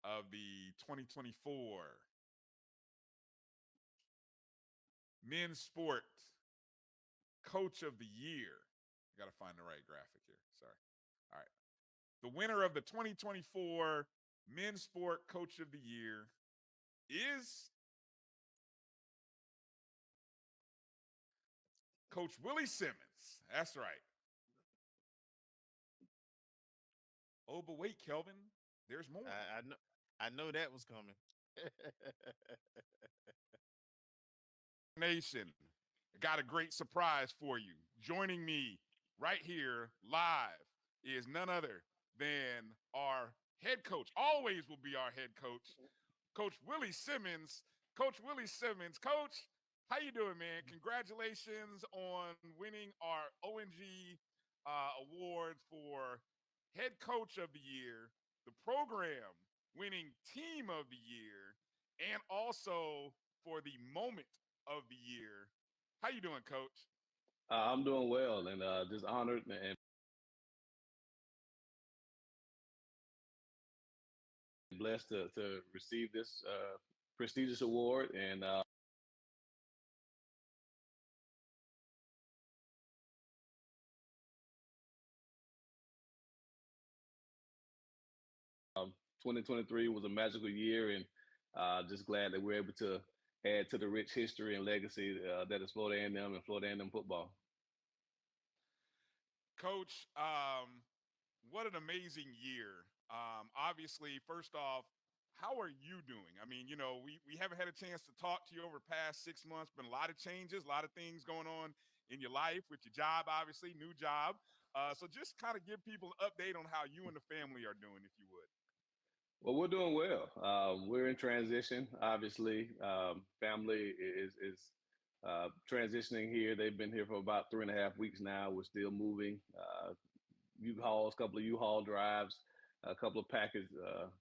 of the 2024 men's sport coach of the year. I got to find the right graphic here. Sorry. All right. The winner of the 2024 men's sport coach of the year is Coach Willie Simmons. That's right. Oh, but wait, Kelvin, there's more. I know that was coming. Nation, got a great surprise for you. Joining me right here live is none other than our head coach. Always will be our head coach, Coach Willie Simmons. Coach Willie Simmons. Coach, how you doing, man? Congratulations on winning our O&G Awards for Head Coach of the Year, the program winning Team of the Year, and also for the Moment of the Year. How you doing, Coach? I'm doing well, and just honored and blessed to receive this prestigious award. And 2023 was a magical year, and just glad that we're able to add to the rich history and legacy that is Florida A&M and Florida A&M football. Coach, what an amazing year. Obviously, first off, how are you doing? I mean, we haven't had a chance to talk to you over the past 6 months. Been a lot of changes, a lot of things going on in your life with your job, obviously, new job. So just kind of give people an update on how you and the family are doing, if you would. Well, we're doing well. We're in transition. Obviously, family is transitioning here. They've been here for about 3.5 weeks now. We're still moving. U-Hauls, a couple of U-Haul drives, a couple of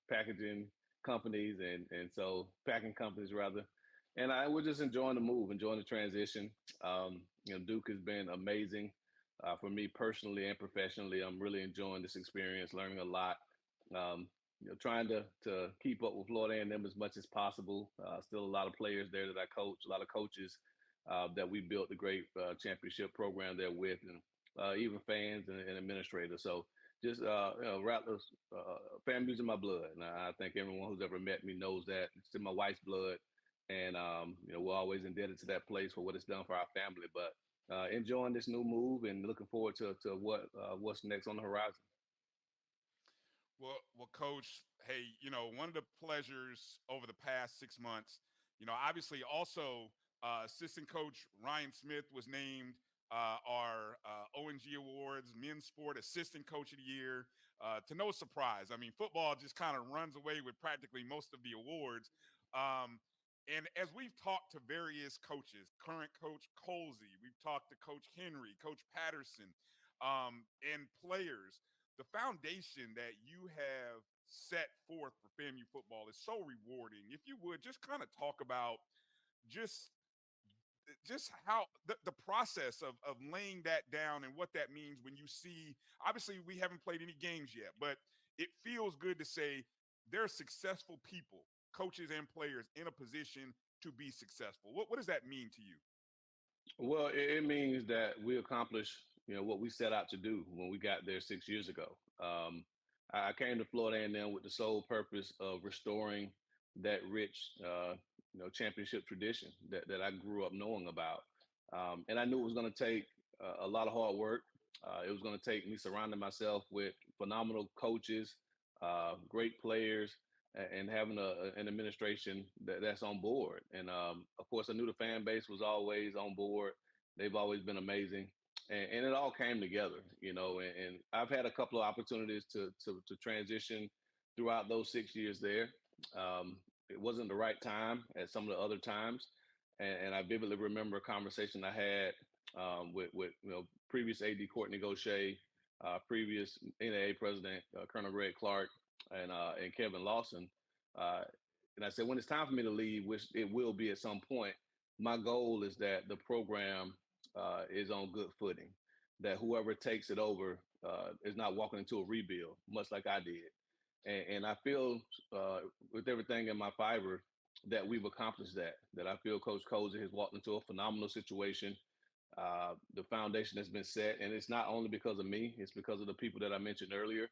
packaging companies, and so packing companies rather. And we're just enjoying the move, enjoying the transition. Duke has been amazing for me personally and professionally. I'm really enjoying this experience, learning a lot. Trying to keep up with Florida A&M as much as possible. Still a lot of players there that I coach, a lot of coaches that we built the great championship program there with, and even fans and administrators. So just Rattlers, FAMU's in my blood, and I think everyone who's ever met me knows that. It's in my wife's blood, and we're always indebted to that place for what it's done for our family. But enjoying this new move and looking forward to what's next on the horizon. Well, Coach, hey, one of the pleasures over the past 6 months, obviously also assistant coach Ryan Smith was named our O&G Awards Men's Sport Assistant Coach of the Year. To no surprise, I mean, football just kind of runs away with practically most of the awards. And as we've talked to various coaches, current Coach Colsey, we've talked to Coach Henry, Coach Patterson, and players, the foundation that you have set forth for FAMU football is so rewarding. If you would just kind of talk about just how the process of laying that down and what that means when you see, obviously we haven't played any games yet, but it feels good to say there are successful people, coaches and players in a position to be successful. What does that mean to you? Well, it means that we accomplished, what we set out to do when we got there 6 years ago. I came to Florida A&M with the sole purpose of restoring that rich, championship tradition that I grew up knowing about. And I knew it was going to take a lot of hard work. It was going to take me surrounding myself with phenomenal coaches, great players, and having an administration that's on board. And of course, I knew the fan base was always on board. They've always been amazing, and it all came together, And I've had a couple of opportunities to transition throughout those 6 years there. It wasn't the right time at some of the other times, and I vividly remember a conversation I had with previous AD Courtney Gaucher, previous NAA president Colonel Greg Clark, and Kevin Lawson. And I said, when it's time for me to leave, which it will be at some point, my goal is that the program is on good footing, that whoever takes it over is not walking into a rebuild, much like I did. And I feel with everything in my fiber that we've accomplished that. That I feel Coach Cozy has walked into a phenomenal situation. The foundation has been set, and it's not only because of me; it's because of the people that I mentioned earlier.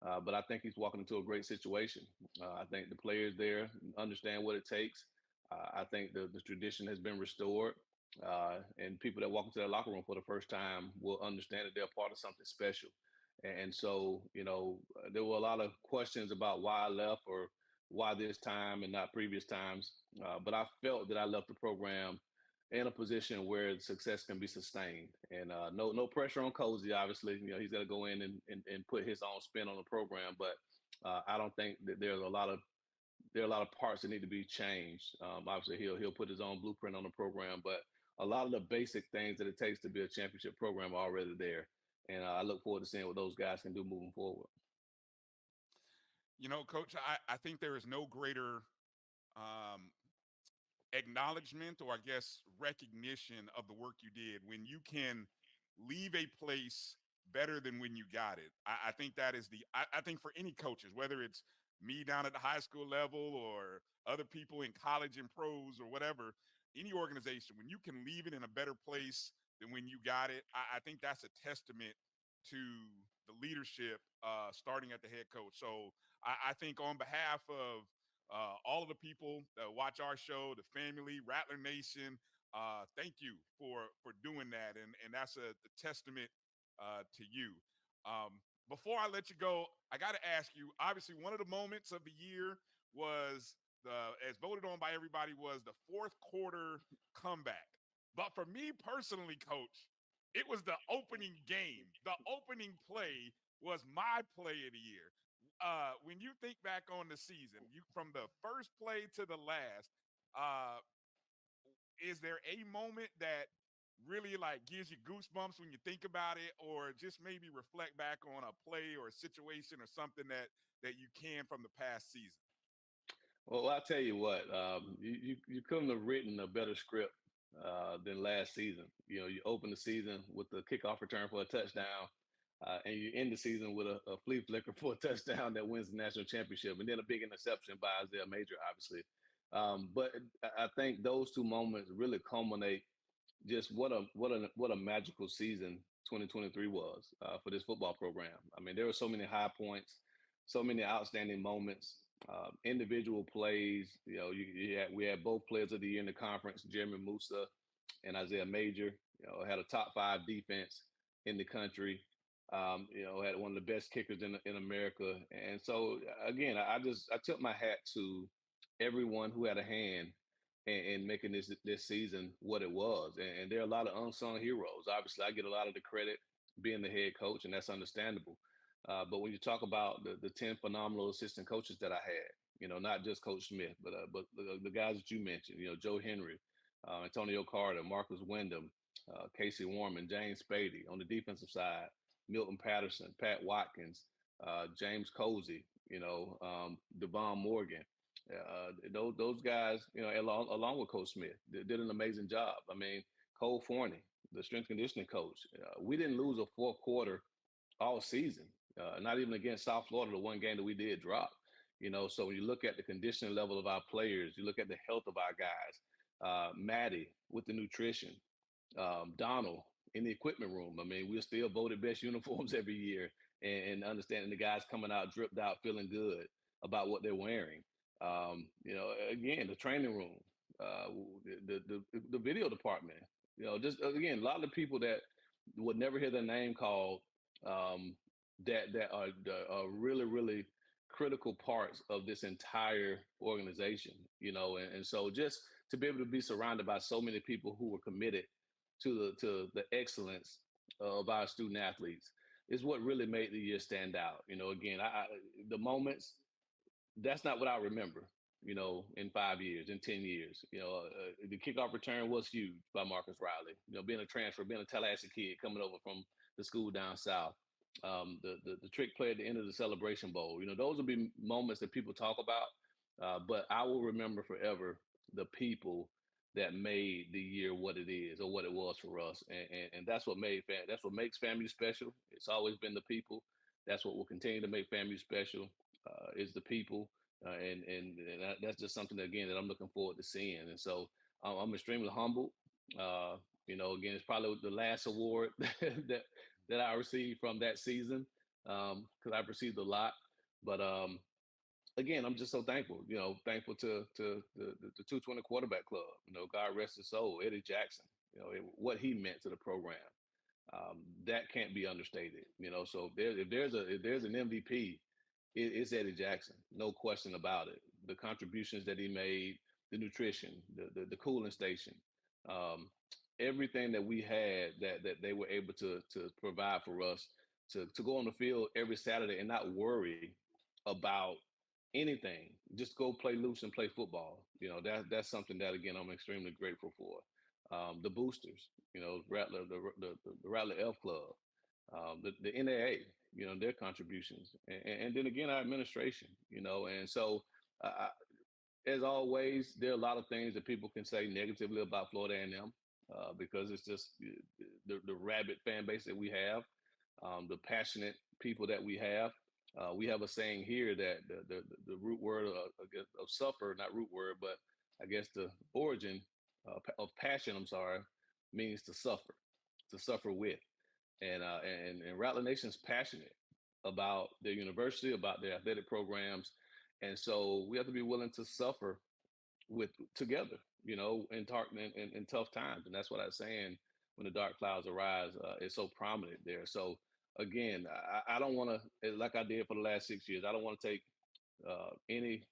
But I think he's walking into a great situation. I think the players there understand what it takes. I think the tradition has been restored, and people that walk into their locker room for the first time will understand that they're part of something special. And so, there were a lot of questions about why I left or why this time and not previous times. But I felt that I left the program in a position where success can be sustained, and no pressure on Cozy. Obviously, he's got to go in and put his own spin on the program. But I don't think that there are a lot of parts that need to be changed. Obviously, he'll put his own blueprint on the program, but a lot of the basic things that it takes to be a championship program are already there, and I look forward to seeing what those guys can do moving forward. Coach, I think there is no greater um, acknowledgement, or I guess recognition of the work you did when you can leave a place better than when you got it. I think that is I think for any coaches, whether it's me down at the high school level or other people in college and pros or whatever, any organization, when you can leave it in a better place than when you got it, I think that's a testament to the leadership starting at the head coach. So I think on behalf of all of the people that watch our show, the family, Rattler Nation. Thank you for doing that, and that's a testament to you. Before I let you go, I got to ask you. Obviously, one of the moments of the year was as voted on by everybody, was the fourth quarter comeback. But for me personally, Coach, it was the opening game. The opening play was my play of the year. When you think back on the season, you from the first play to the last, uh, is there a moment that really like gives you goosebumps when you think about it, or just maybe reflect back on a play or a situation or something that you can from the past season? Well, I'll tell you what, you couldn't have written a better script than last season. You open the season with the kickoff return for a touchdown, and you end the season with a flea flicker for a touchdown that wins the national championship, and then a big interception by Isaiah Major, obviously. But I think those two moments really culminate just what a magical season 2023 was for this football program. I mean, there were so many high points, so many outstanding moments, individual plays. We had both players of the year in the conference, Jeremy Musa and Isaiah Major. Had a top five defense in the country. Had one of the best kickers in America. And so again, I took my hat to everyone who had a hand in making this season what it was. And there are a lot of unsung heroes. Obviously, I get a lot of the credit being the head coach, and that's understandable. But when you talk about the 10 phenomenal assistant coaches that I had, not just Coach Smith, but the guys that you mentioned, Joe Henry, Antonio Carter, Marcus Wyndham, Casey Warman, James Spady on the defensive side, Milton Patterson, Pat Watkins, James Cozy, Devon Morgan. Those guys, along with Coach Smith, did an amazing job. I mean, Cole Forney, the strength conditioning coach, we didn't lose a fourth quarter all season, not even against South Florida, the one game that we did drop. So when you look at the conditioning level of our players, you look at the health of our guys, Maddie with the nutrition, Donald in the equipment room. I mean, we're still voted best uniforms every year, and understanding the guys coming out dripped out, feeling good about what they're wearing. Again, the training room, uh, the video department. Just again, a lot of people that would never hear their name called, um, that are really really critical parts of this entire organization. And so just to be able to be surrounded by so many people who were committed to the excellence of our student athletes is what really made the year stand out. Again, the moments, that's not what I remember. In 5 years, in 10 years, the kickoff return was huge by Marcus Riley. Being a transfer, being a Tallahassee kid coming over from the school down south, the trick play at the end of the Celebration Bowl. Those will be moments that people talk about, but I will remember forever the people that made the year what it is or what it was for us, and that's what that's what makes FAMU special. It's always been the people. That's what will continue to make FAMU special. Is the people. That's just something that, again, that I'm looking forward to seeing. And so I'm extremely humbled. Again, it's probably the last award that I received from that season, because I've received a lot. But again, I'm just so thankful. Thankful to the 220 quarterback club. God rest his soul, Eddie Jackson. What he meant to the program. That can't be understated. So if there's an MVP, it's Eddie Jackson, no question about it. The contributions that he made, the nutrition, the cooling station, um, everything that we had that they were able to provide for us to go on the field every Saturday and not worry about anything, just go play loose and play football. That's something that, again, I'm extremely grateful for. The boosters, Rattler, the Rattler Elf Club, the NAA, their contributions, and then again our administration, and so as always, there are a lot of things that people can say negatively about Florida A&M, because it's just the rabid fan base that we have, the passionate people that we have. We have a saying here that the root word of suffer, not root word, but I guess the origin of passion, I'm sorry, means to suffer with. And Rattler Nation's passionate about their university, about their athletic programs. And so we have to be willing to suffer with together, in tough times. And that's what I was saying when the dark clouds arise. It's so prominent there. So again, I don't want to, like I did for the last 6 years, I don't want to take any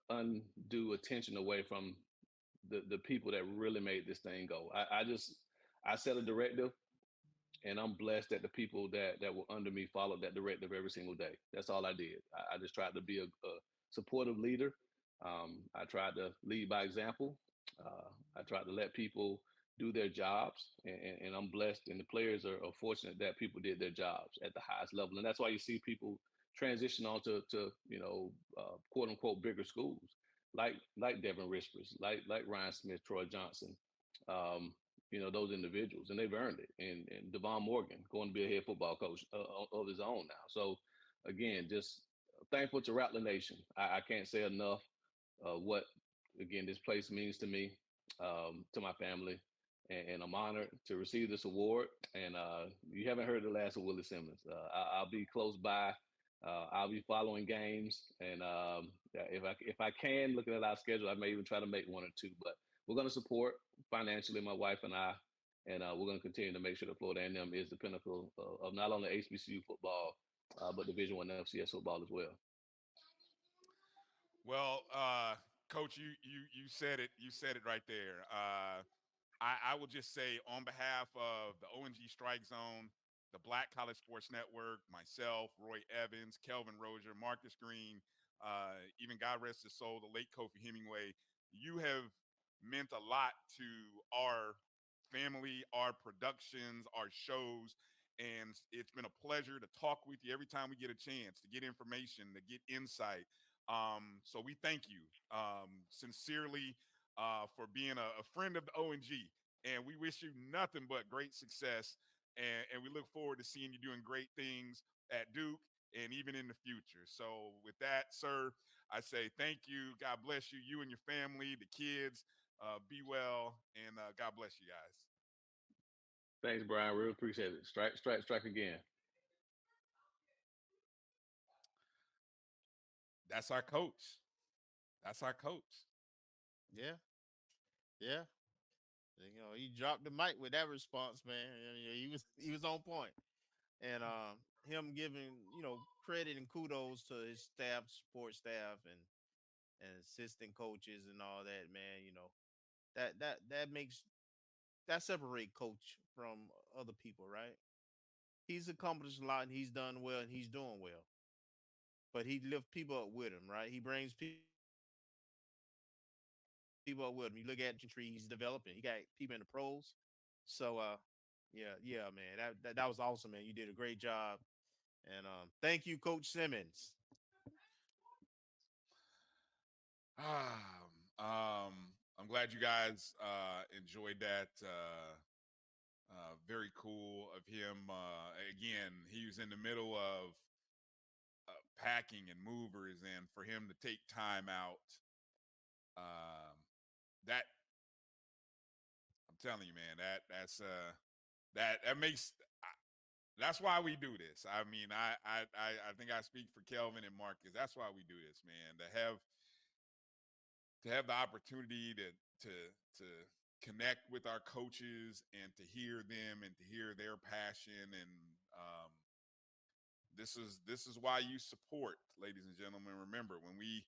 undue attention away from the people that really made this thing go. I set a directive, and I'm blessed that the people that were under me followed that directive every single day. That's all I did. I just tried to be a supportive leader. I tried to lead by example. I tried to let people do their jobs, and I'm blessed, and the players are fortunate that people did their jobs at the highest level, and that's why you see people transition on to quote unquote bigger schools like Devin Rispers, like Ryan Smith, Troy Johnson, those individuals, and they've earned it. And Devon Morgan going to be a head football coach of his own now. So again, just thankful to Rattler Nation. I can't say enough what, again, this place means to me, to my family, and I'm honored to receive this award. And you haven't heard the last of Willie Simmons. I'll be close by. I'll be following games, and if I can, looking at our schedule, I may even try to make one or two. But we're going to support financially, my wife and I, and we're going to continue to make sure that Florida A&M is the pinnacle of not only HBCU football, but Division I FCS football as well. Well, Coach, you said it. You said it right there. I will just say, on behalf of the O&G Strike Zone, the Black College Sports Network, myself, Roy Evans, Kelvin Rozier, Marcus Green, even God rest his soul, the late Kofi Hemingway, you have meant a lot to our family, our productions, our shows. And it's been a pleasure to talk with you every time we get a chance to get information, to get insight. So we thank you sincerely for being a friend of the O&G. And we wish you nothing but great success. And we look forward to seeing you doing great things at Duke and even in the future. So with that, sir, I say thank you. God bless you, you and your family, the kids. Be well, and God bless you guys. Thanks, Brian. Really appreciate it. Strike again. That's our coach. That's our coach. Yeah, yeah. He dropped the mic with that response, man. He was on point, and him giving credit and kudos to his staff, support staff, and assistant coaches and all that, man. That makes that separate coach from other people, right? He's accomplished a lot, and he's done well, and he's doing well. But he lifts people up with him, right? He brings people up with him. You look at tree, he's developing. He got people in the pros. So yeah, man. That was awesome, man. You did a great job. And thank you, Coach Simmons. I'm glad you guys enjoyed that. Very cool of him. Again, he was in the middle of packing and movers, and for him to take time out, that I'm telling you, man, that makes that's why we do this. I mean, I think I speak for Kelvin and Marcus. That's why we do this, man. To have the opportunity to connect with our coaches and to hear them and to hear their passion, and this is why you support, ladies and gentlemen. Remember, when we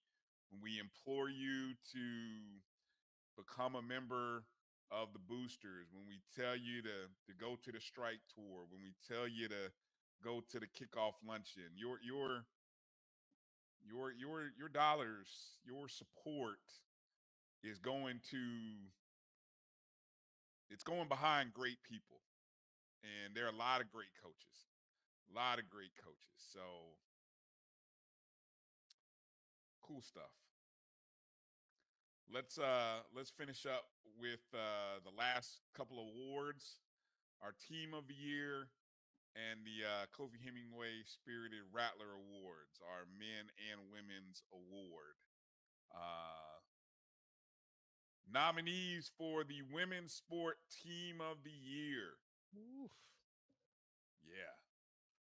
implore you to become a member of the boosters, when we tell you to go to the strike tour, when we tell you to go to the kickoff luncheon, your dollars, your support is going to it's going behind great people. And there are a lot of great coaches. A lot of great coaches. So cool stuff. Let's finish up with the last couple of awards. Our team of the year and the Kofi Hemingway Spirited Rattler Awards, our men and women's award. Nominees for the Women's Sport Team of the Year. Oof. Yeah.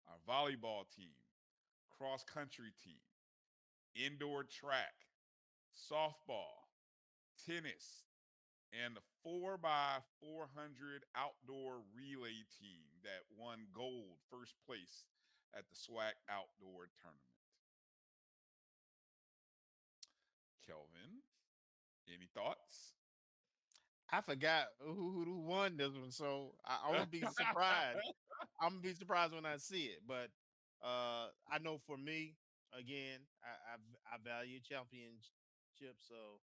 Our volleyball team, cross country team, indoor track, softball, tennis, and the 4x400 outdoor relay team that won gold first place at the SWAC outdoor tournament. Kelvin, any thoughts? I forgot who won this one, so I'm gonna be surprised. I'm gonna be surprised when I see it. But I know for me, again, I value championships, so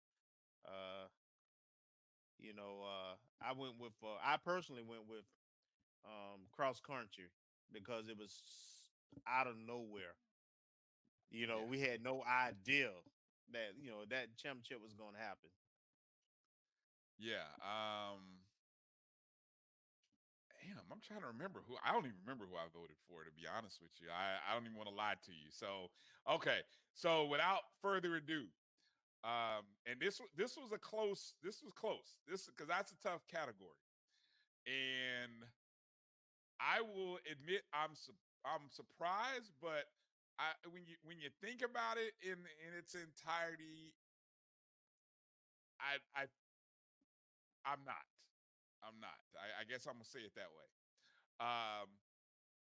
uh, I went with I personally went with cross country because it was out of nowhere. Yeah. We had no idea that that championship was going to happen. Yeah. Damn, I'm trying to remember who. I don't even remember who I voted for, to be honest with you. I don't even want to lie to you. So, okay. So, without further ado, and this was a close. This was close. This because that's a tough category, and I will admit I'm surprised, but when you think about it in its entirety, I I I'm not. I'm not. I guess I'm gonna say it that way. Um,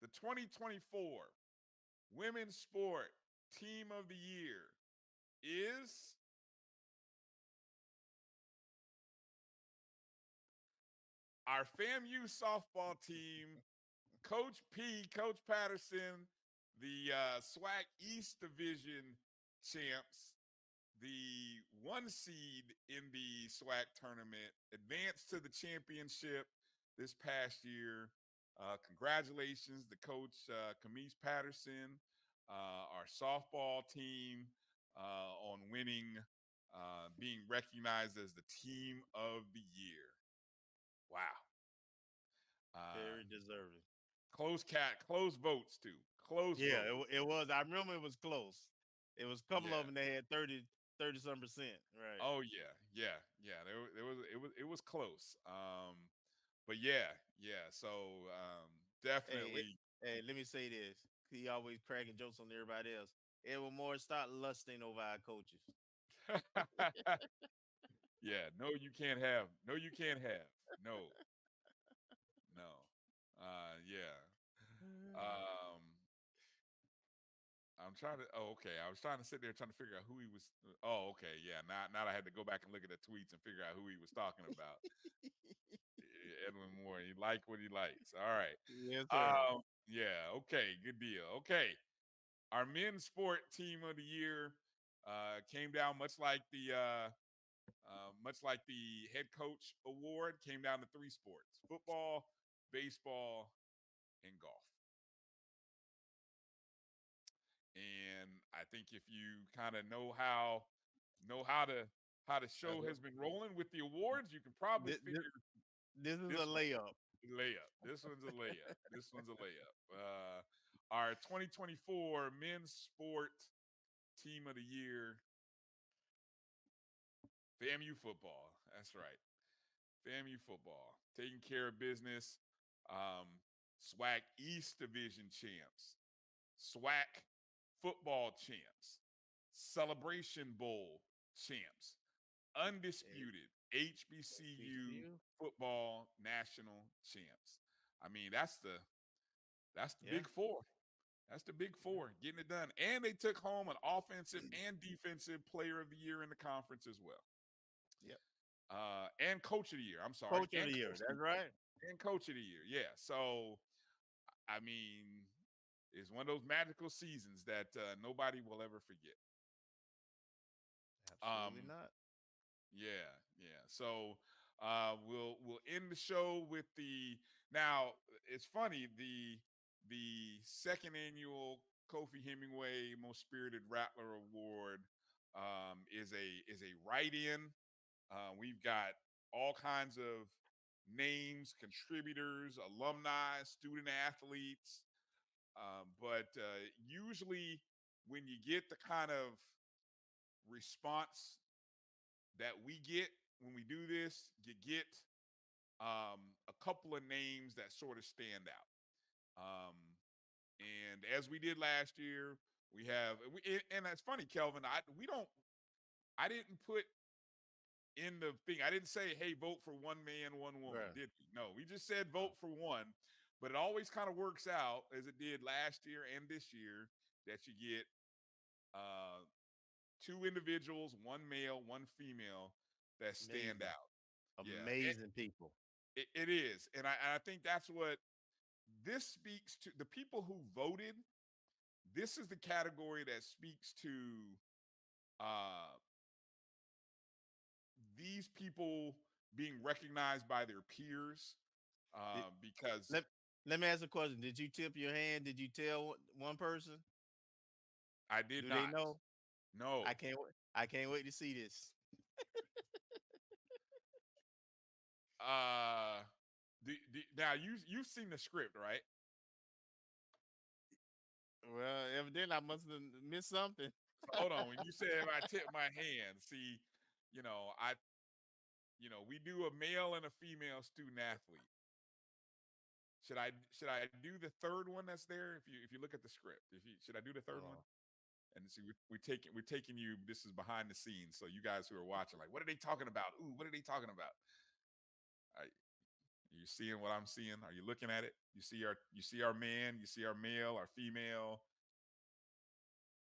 the 2024 Women's Sport Team of the Year is our FAMU softball team, Coach P, Coach Patterson, the SWAC East Division champs, the one seed in the SWAC tournament, advanced to the championship this past year. Congratulations to Coach Camise Patterson, our softball team, on winning, being recognized as the team of the year. Wow. Very deserving. Close votes too. Close Yeah, votes. it was. I remember it was close. It was a couple Yeah. of them that had 30 some percent. Right. Oh yeah. It was close. But yeah. So Hey, definitely. hey, let me say this. He always cracking jokes on everybody else. Edward Moore, start lusting over our coaches. Yeah. No, you can't have. No, you can't have. No, no. Yeah. Um, I'm trying to. Oh, okay. I was trying to sit there trying to figure out who he was. Oh, okay. Yeah. Now I had to go back and look at the tweets and figure out who he was talking about. Edwin Moore. He like what he likes. All right. Yes, sir. Yeah. Okay. Good deal. Okay. Our men's sport team of the year came down much like the head coach award, came down to three sports: football, baseball, and golf. And I think if you kind of know how the show has been rolling with the awards, you can probably This, figure this is this a layup. layup. This one's a layup. This one's a layup. Our 2024 Men's Sport Team of the Year, FAMU football. That's right. FAMU football. Taking care of business. SWAC East Division champs. SWAC football champs. Celebration Bowl champs. Undisputed HBCU football national champs. I mean, that's the big four. That's the big four, getting it done. And they took home an offensive and defensive player of the year in the conference as well. Yep. And coach of the year. I'm sorry. Coach of the year. That's right. And coach of the year. Yeah. So, I mean, it's one of those magical seasons that nobody will ever forget. Absolutely not. Yeah, yeah. So we'll end the show with now it's funny, the second annual Kofi Hemingway Most Spirited Rattler Award is a write-in. We've got all kinds of names, contributors, alumni, student athletes. But usually when you get the kind of response that we get when we do this, you get a couple of names that sort of stand out. And as we did last year, and that's funny, Kelvin. I didn't put in the thing. I didn't say, "Hey, vote for one man, one woman." Right. Did we? No, we just said vote for one. But it always kind of works out, as it did last year and this year, that you get two individuals, one male, one female, that stand out. Amazing people. It is. And I think that's what this speaks to. The people who voted, this is the category that speaks to uh, these people being recognized by their peers because. Let me ask a question. Did you tip your hand? Did you tell one person? I did Do not. they know? No. I can't wait to see this. Now you've seen the script, right? Well, evidently I must have missed something. So hold on. When you said if I tip my hand, see, we do a male and a female student athlete. Should I do the third one that's there? If you look at the script, should I do the third one? And see, we're taking you. This is behind the scenes, so you guys who are watching, like, what are they talking about? Ooh, what are they talking about? Are you seeing what I'm seeing? Are you looking at it? You see our man, you see our male, our female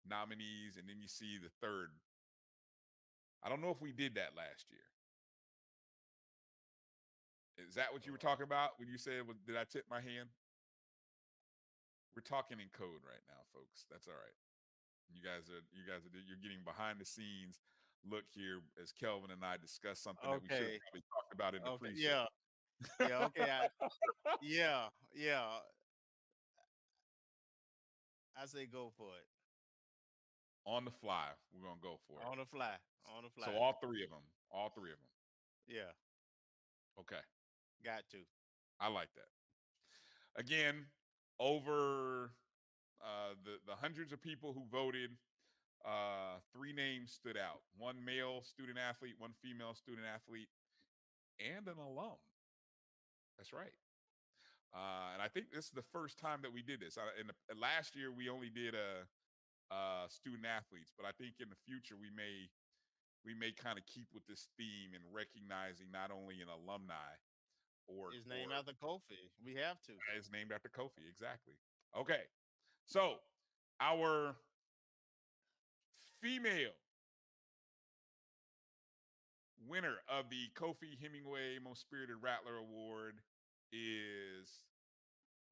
nominees, and then you see the third. I don't know if we did that last year. Is that what you were talking about when you said, did I tip my hand? We're talking in code right now, folks. That's all right. You're getting behind the scenes look here as Kelvin and I discuss something that we should have probably talked about in the pre-show. Yeah. Okay. Yeah. I say go for it. On the fly, we're gonna go for it. On the fly. So all three of them. Yeah. Okay. Got to. I like that. Again, over the hundreds of people who voted, three names stood out: one male student athlete, one female student athlete, and an alum. That's right. And I think this is the first time that we did this. Last year we only did student athletes, but I think in the future we may kind of keep with this theme and recognizing not only an alumni It's named after Kofi. We have to. It's named after Kofi, exactly. Okay, so our female winner of the Kofi Hemingway Most Spirited Rattler Award is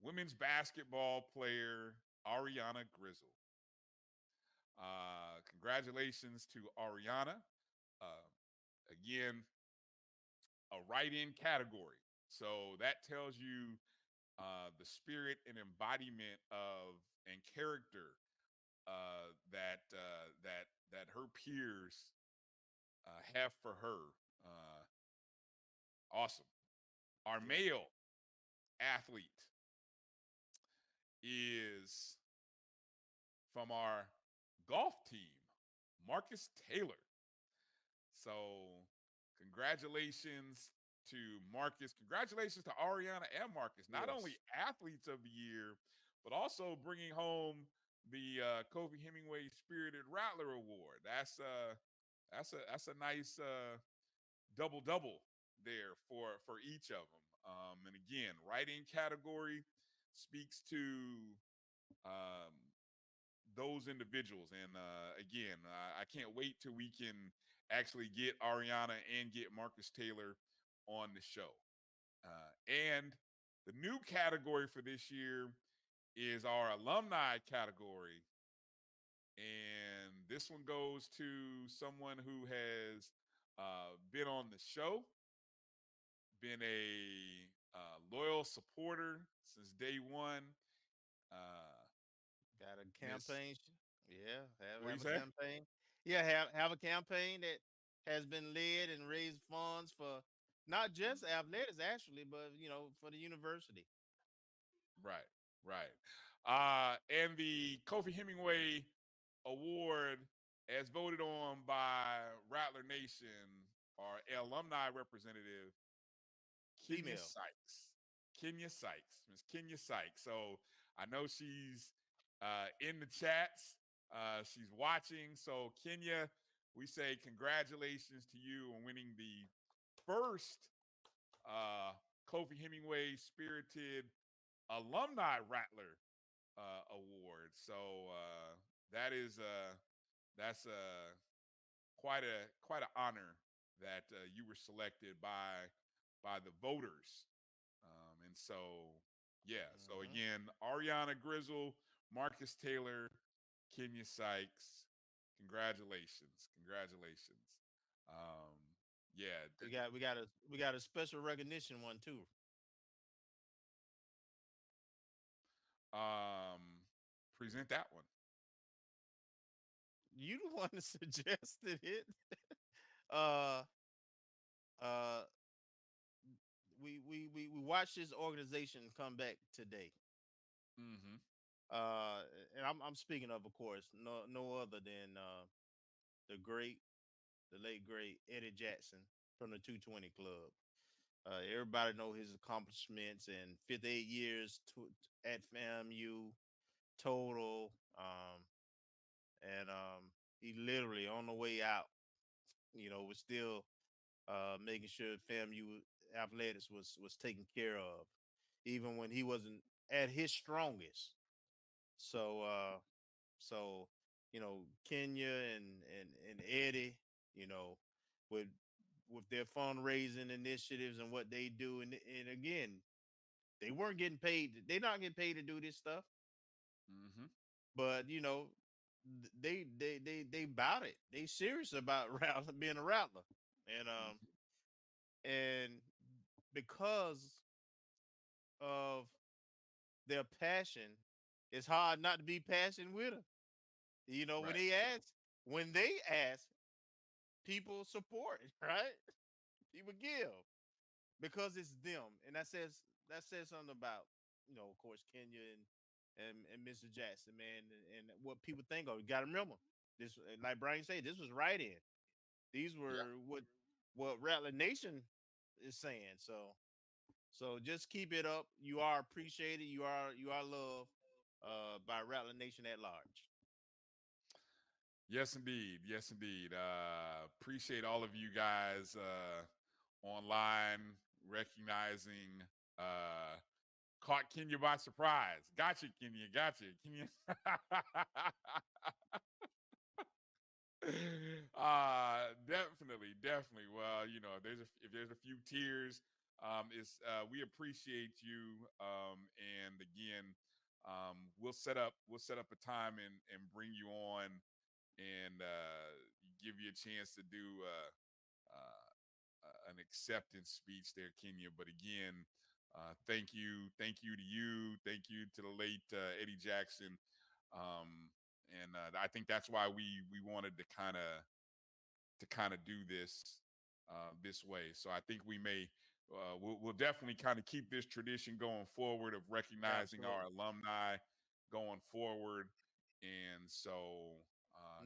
women's basketball player Ariana Grizzle. Congratulations to Ariana. Again, a write-in category. So that tells you the spirit and embodiment of and character that her peers have for her. Awesome. Our male athlete is from our golf team, Marcus Taylor. So, congratulations to Marcus. Congratulations to Ariana and Marcus. Not only Yes. athletes of the year, but also bringing home the Kofi Hemingway Spirited Rattler Award. That's a nice double double there for each of them. And again, writing category speaks to um, those individuals. And again, I can't wait till we can actually get Ariana and get Marcus Taylor on the show. And the new category for this year is our alumni category. And this one goes to someone who has been on the show, been a loyal supporter since day one. Uh, Got a Miss, campaign. Yeah, what do you have a say? campaign. Yeah, have a campaign that has been led and raised funds for not just athletics actually, but for the university. Right, right. And the Kofi Hemingway Award, as voted on by Rattler Nation, our alumni representative, Kenya Female. Sykes. Kenya Sykes, Miss Kenya Sykes. So I know she's in the chats. She's watching. So Kenya, we say congratulations to you on winning the first uh, Kofi Hemingway Spirited Alumni Rattler Award. So that's quite an honor that you were selected by the voters. And so yeah. So Hmm. again, Ariana Grizzle, Marcus Taylor, Kenya Sykes. Congratulations, congratulations. Um, yeah. We got a special recognition one too. Um, present that one. You the one that suggested it. uh uh we watched this organization come back today. Mm-hmm. Uh and I'm speaking of course, no other than the great, the late great Eddie Jackson from the 220 Club. Everybody know his accomplishments and 58 years at FAMU total. And he literally on the way out, was still making sure FAMU athletics was taken care of, even when he wasn't at his strongest. So Kenya and Eddie, you know, with their fundraising initiatives and what they do, and again, they weren't getting paid. They're not getting paid to do this stuff, Mm-hmm. but they about it. They serious about being a rattler, and and because of their passion, it's hard not to be passionate with them. When Right. they ask, people support, right? People give because it's them, and that says something about of course, Kenya and Mr. Jackson, man, and what people think of. You got to remember this, like Brian said, this was right in. These Yeah. were what Rattler Nation is saying. So just keep it up. You are appreciated. You are loved by Rattler Nation at large. Yes, indeed. Yes, indeed. Appreciate all of you guys online recognizing caught Kenya by surprise. Gotcha, Kenya. Gotcha, Kenya. Definitely, definitely. Well, if there's a few tears, it's we appreciate you. And again, we'll set up a time and bring you on and give you a chance to do an acceptance speech there, Kenya. But again, thank you to you, thank you to the late Eddie Jackson, and I think that's why we wanted to kind of do this this way. So I think we'll definitely kind of keep this tradition going forward of recognizing our Absolutely. alumni going forward. And so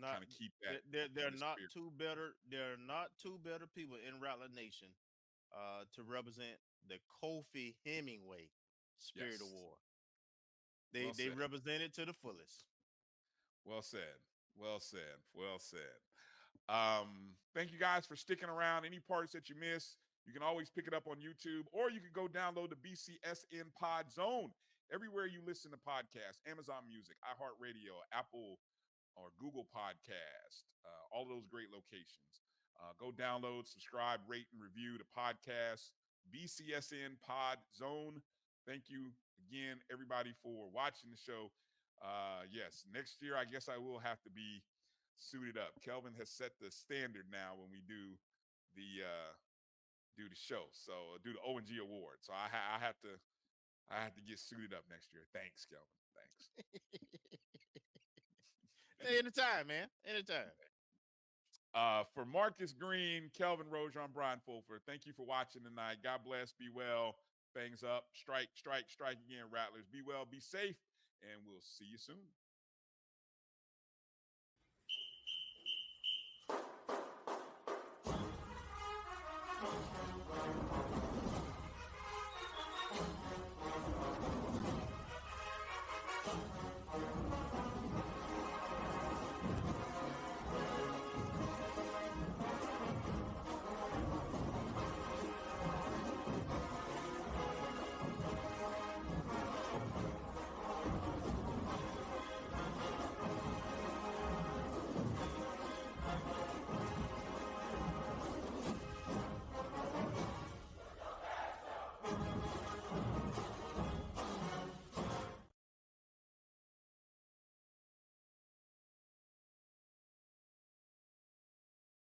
Not kind of keep that they're in the not spirit. two better. There are not two better people in Rattler Nation to represent the Kofi Hemingway Spirit Yes. Award. Well They said. represent it to the fullest. Well said. Well said. Well said. Thank you guys for sticking around. Any parts that you missed, you can always pick it up on YouTube, or you can go download the BCSN Pod Zone everywhere you listen to podcasts: Amazon Music, iHeartRadio, Apple or Google Podcast, all of those great locations. Go download, subscribe, rate, and review the podcast, BCSN Pod Zone. Thank you again, everybody, for watching the show. Yes, next year, I guess I will have to be suited up. Kelvin has set the standard now when we do the show. So do the O&G Awards. So I have to get suited up next year. Thanks, Kelvin. Thanks. Anytime, man. Anytime. For Marcus Green, Kelvin Rojon, Brian Fulford, thank you for watching tonight. God bless. Be well. Bangs up. Strike, strike, strike again, Rattlers. Be well, be safe, and we'll see you soon.